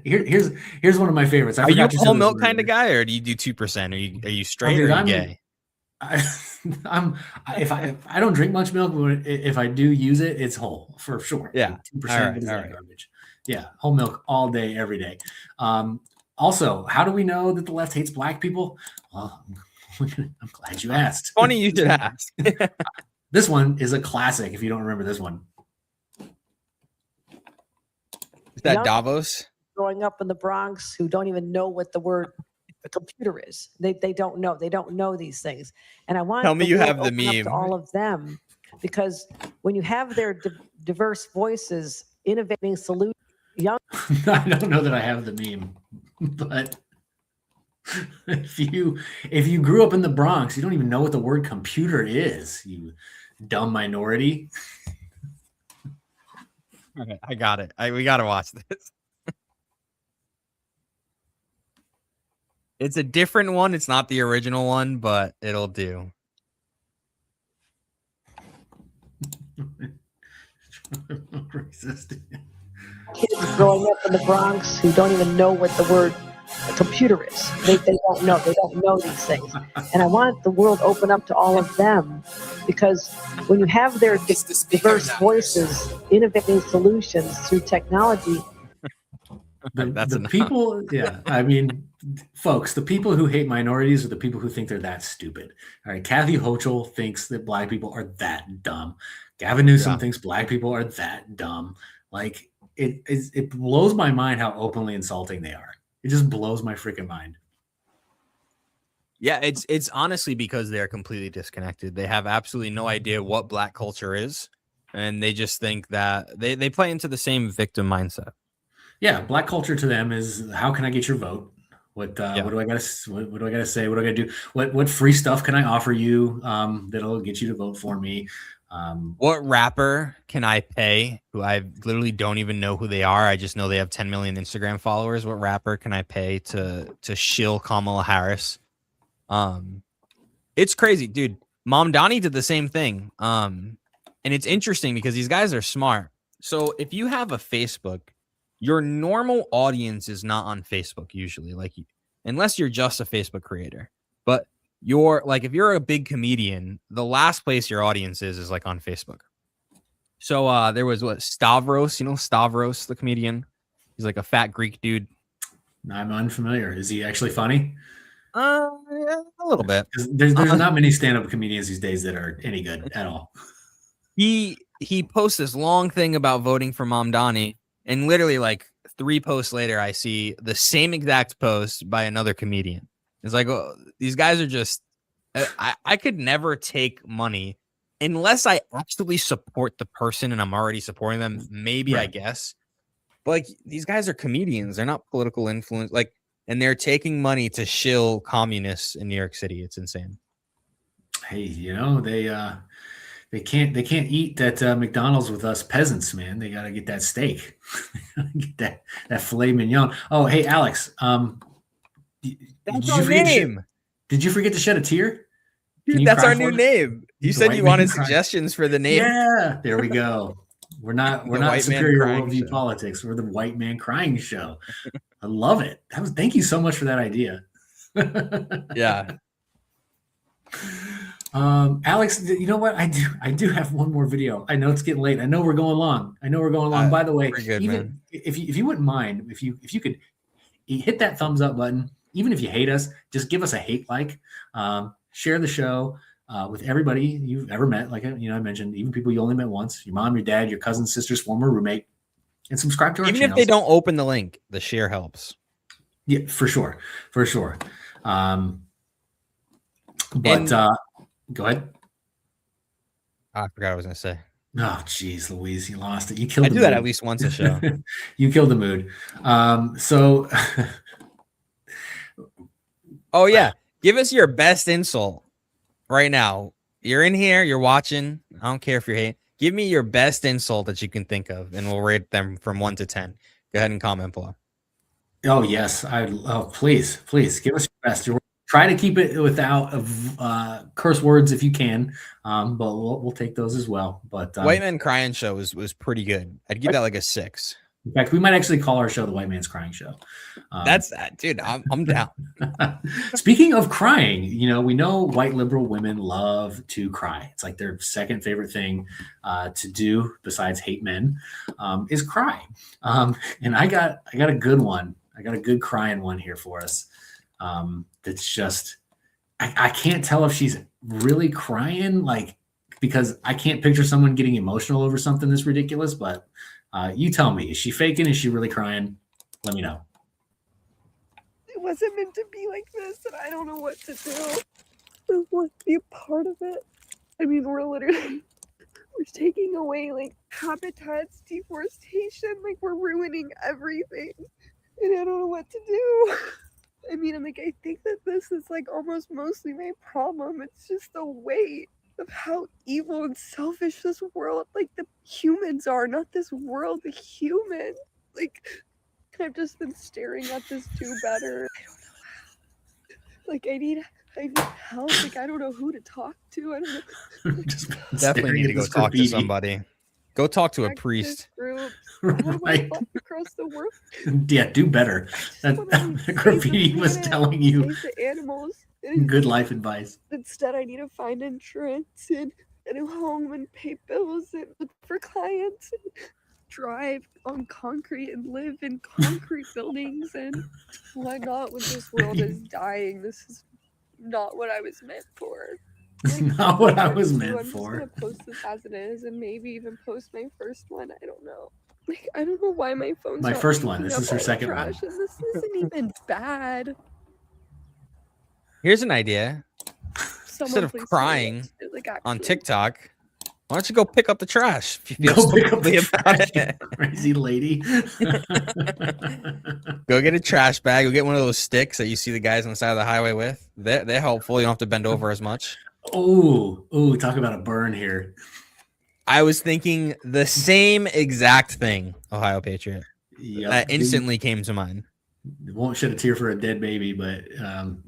here's one of my favorites. Are you a whole milk kind of guy, or do you do 2%? Are you straight or are you gay? If I don't drink much milk, but if I do use it, it's whole for sure. Yeah, 2% is that garbage. Yeah, whole milk all day, every day. Also, how do we know that the left hates black people? Well, I'm glad you asked. Funny you should ask. This one is a classic. If you don't remember this one, that young Davos? growing up in the Bronx who don't even know what the word a computer is. They don't know. They don't know these things. And I want Tell me you world have the open up to meme. all of them, because when you have their diverse voices, innovating solutions, young. I don't know that I have the meme, but if you grew up in the Bronx, you don't even know what the word computer is, you dumb minority. Okay, I got it. We got to watch this. It's a different one. It's not the original one, but it'll do. Racist. Kids growing up in the Bronx who don't even know what the word a computer is. They don't know. They don't know these things. And I want the world open up to all of them, because when you have their diverse voices, innovating solutions through technology. The people, yeah, I mean, folks, the people who hate minorities are the people who think they're that stupid. All right, Kathy Hochul thinks that black people are that dumb. Gavin Newsom thinks black people are that dumb. Like, it blows my mind how openly insulting they are. It just blows my freaking mind. Yeah, it's honestly because they're completely disconnected. They have absolutely no idea what black culture is, and they just think that they play into the same victim mindset. Yeah, black culture to them is, how can I get your vote? What do I gotta say? What do I gotta do? What free stuff can I offer you that'll get you to vote for me? What rapper can I pay who I literally don't even know who they are? I just know they have 10 million Instagram followers. What rapper can I pay to shill Kamala Harris? It's crazy, dude. Mamdani did the same thing. And it's interesting because these guys are smart. So if you have a Facebook, your normal audience is not on Facebook usually, like, unless you're just a Facebook creator. But if you're a big comedian, the last place your audience is like on Facebook. So there was Stavros, Stavros, the comedian. He's like a fat Greek dude. I'm unfamiliar. Is he actually funny? Yeah, a little bit. There's not many stand-up comedians these days that are any good at all. He posts this long thing about voting for Mamdani, and literally like 3 posts later, I see the same exact post by another comedian. It's like, oh, these guys are just. I could never take money unless I actually support the person and I'm already supporting them. Maybe right. I guess, but like, these guys are comedians. They're not political influence. Like, and they're taking money to shill communists in New York City. It's insane. Hey, they can't eat at McDonald's with us peasants, man. They got to get that steak, get that filet mignon. Oh, hey, Alex. That's our name. Did you forget to shed a tear? Dude, that's our new name. You said you wanted suggestions for the name. Yeah, there we go. We're not Superior Worldview Politics. We're the White Man Crying Show. I love it. Thank you so much for that idea. Yeah. Alex, you know what? I do have one more video. I know it's getting late. I know we're going long. By the way, good, even if you wouldn't mind, if you could hit that thumbs up button, even if you hate us, just give us a hate like. Share the show with everybody you've ever met. Like I mentioned, even people you only met once, your mom, your dad, your cousin, sister's former roommate, and subscribe to our channel. Even if they don't open the link, the share helps. Yeah, for sure. Go ahead. I forgot what I was going to say. Oh, geez, Louise, you lost it. You killed. I do that at least once a show. You killed the mood. So. Oh yeah. Give us your best insult right now. You're in here. You're watching. I don't care if you're hating. Give me your best insult that you can think of, and we'll rate them from 1 to 10. Go ahead and comment below. Oh yes, please give us your best. Try to keep it without curse words if you can, but we'll take those as well. But White Man Crying Show was pretty good. I'd give that like a 6. In fact, we might actually call our show the White Man's Crying Show. That's that, dude. I'm down. Speaking of crying, we know white liberal women love to cry. It's like their second favorite thing to do besides hate men is cry. And I got a good one. I got a good crying one here for us. That's just I can't tell if she's really crying, like, because I can't picture someone getting emotional over something this ridiculous, but You tell me, is she faking? Is she really crying? Let me know. It wasn't meant to be like this, and I don't know what to do. I want to be a part of it. I mean, we're taking away like habitats, deforestation, like we're ruining everything, and I don't know what to do. I mean, I think that this is like almost mostly my problem. It's just the weight of how evil and selfish this world, like the humans are, not this world, the human. Like, I've just been staring at this do better. I don't know. Like, I need help. Like, I don't know who to talk to. I don't know. Definitely need to go talk to somebody. Go talk to a priest. Group. How do I walk across the world? Yeah, do better. That graffiti was telling you Save the animals. good life advice. Instead, I need to find insurance and a home and pay bills and look for clients and drive on concrete and live in concrete buildings. And why not when this world is dying? This is not what I was meant for. It's not what I was meant I'm for. just gonna post this as it is and maybe even post my first one. I don't know. Like, I don't know why my phone's My not first one. picking This up is her all the second one. trash, and this isn't even bad. Here's an idea. Someone Instead of please tell me crying what to do, like, on actually. TikTok, why don't you go pick up the trash if you feel Go pick up strongly the about trash, it? crazy lady. Go get a trash bag. Go get one of those sticks that you see the guys on the side of the highway with. They're helpful. You don't have to bend over as much. Oh, talk about a burn here. I was thinking the same exact thing, Ohio Patriot. Yep. That instantly came to mind. Won't shed a tear for a dead baby, but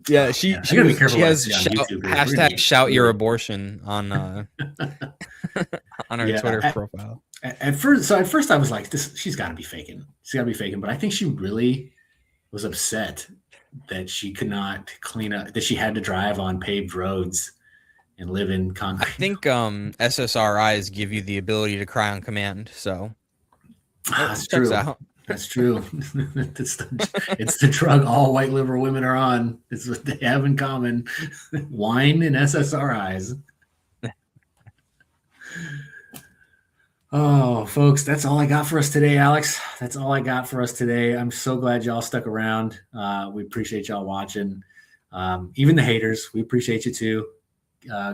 yeah, she I gotta be careful she what I has see on YouTube here. We're gonna hashtag be- shout your abortion on on her Yeah, Twitter profile. At first I was like, she's got to be faking. She's got to be faking. But I think she really was upset that she could not clean up, that she had to drive on paved roads and live in concrete. I think SSRIs give you the ability to cry on command. So That's checks true. out. That's true. It's the drug all white liberal women are on. It's what they have in common: wine and SSRIs. Oh, folks, that's all I got for us today, Alex. That's all I got for us today. I'm so glad y'all stuck around. We appreciate y'all watching. Even the haters, we appreciate you too.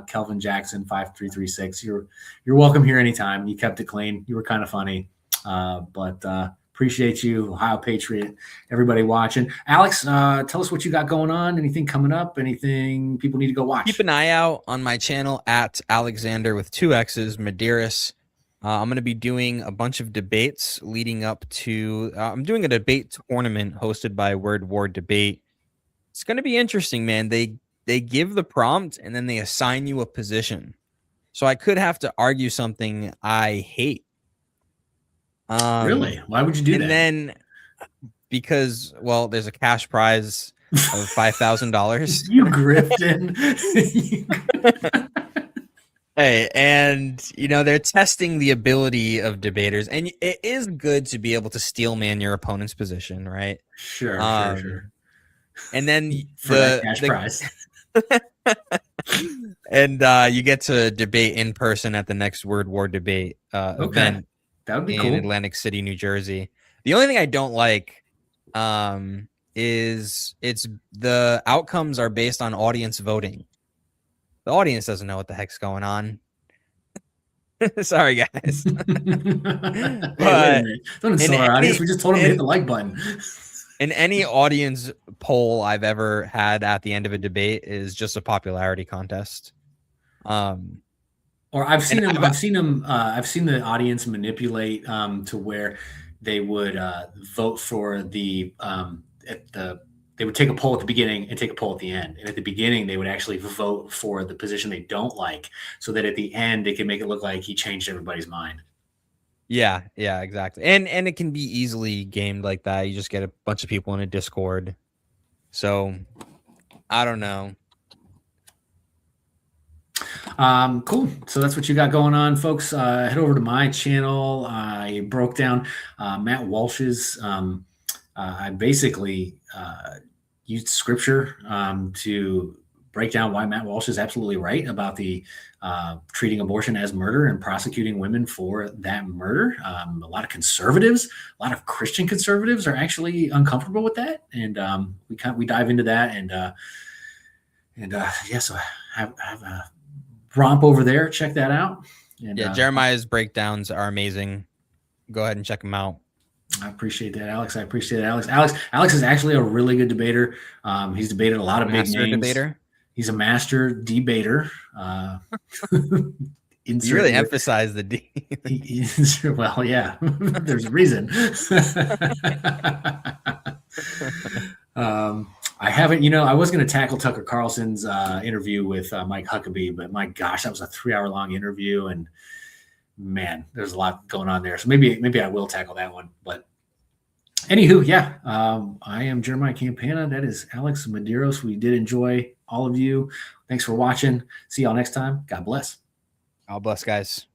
Kelvin Jackson 5336. You're welcome here anytime. You kept it clean. You were kind of funny. But appreciate you, Ohio Patriot, everybody watching. Alex, tell us what you got going on. Anything coming up? Anything people need to go watch? Keep an eye out on my channel at Alexander with 2 X's, Medeiros. I'm going to be doing a bunch of debates leading up to. I'm doing a debate tournament hosted by Word War Debate. It's going to be interesting, man. They give the prompt and then they assign you a position. So I could have to argue something I hate. Really? Why would you do that? And then because, well, there's a cash prize of $5,000. You grifting. Hey, and they're testing the ability of debaters, and it is good to be able to steel man your opponent's position, right? Sure. And then For that cash prize. and you get to debate in person at the next Word War Debate event. That would be in cool. Atlantic City, New Jersey. The only thing I don't like is the outcomes are based on audience voting. The audience doesn't know what the heck's going on. Sorry, guys. Don't insult our audience. We just told them to hit the like button. In any audience poll I've ever had at the end of a debate is just a popularity contest. Or I've seen the audience manipulate to where they would vote for they would take a poll at the beginning and take a poll at the end. And at the beginning, they would actually vote for the position they don't like, so that at the end they can make it look like he changed everybody's mind. Yeah, exactly. And it can be easily gamed like that. You just get a bunch of people in a Discord. So I don't know. Cool. So that's what you got going on, folks. Head over to my channel. I broke down Matt Walsh's. I basically used scripture to break down why Matt Walsh is absolutely right about the treating abortion as murder and prosecuting women for that murder. A lot of conservatives, a lot of Christian conservatives are actually uncomfortable with that, and we dive into that, so have a romp over there. Check that out. And, Jeremiah's breakdowns are amazing. Go ahead and check them out. I appreciate that, Alex. Alex is actually a really good debater. He's debated a lot of big names. Debater. He's a master debater. You really emphasize the D. Well, yeah, there's a reason. I haven't, I was going to tackle Tucker Carlson's interview with Mike Huckabee, but my gosh, that was a 3-hour-long interview, and man, there's a lot going on there. So maybe I will tackle that one. But anywho, I am Jeremiah Campana. That is Alex Medeiros. We did enjoy all of you. Thanks for watching. See y'all next time. God bless. God bless, guys.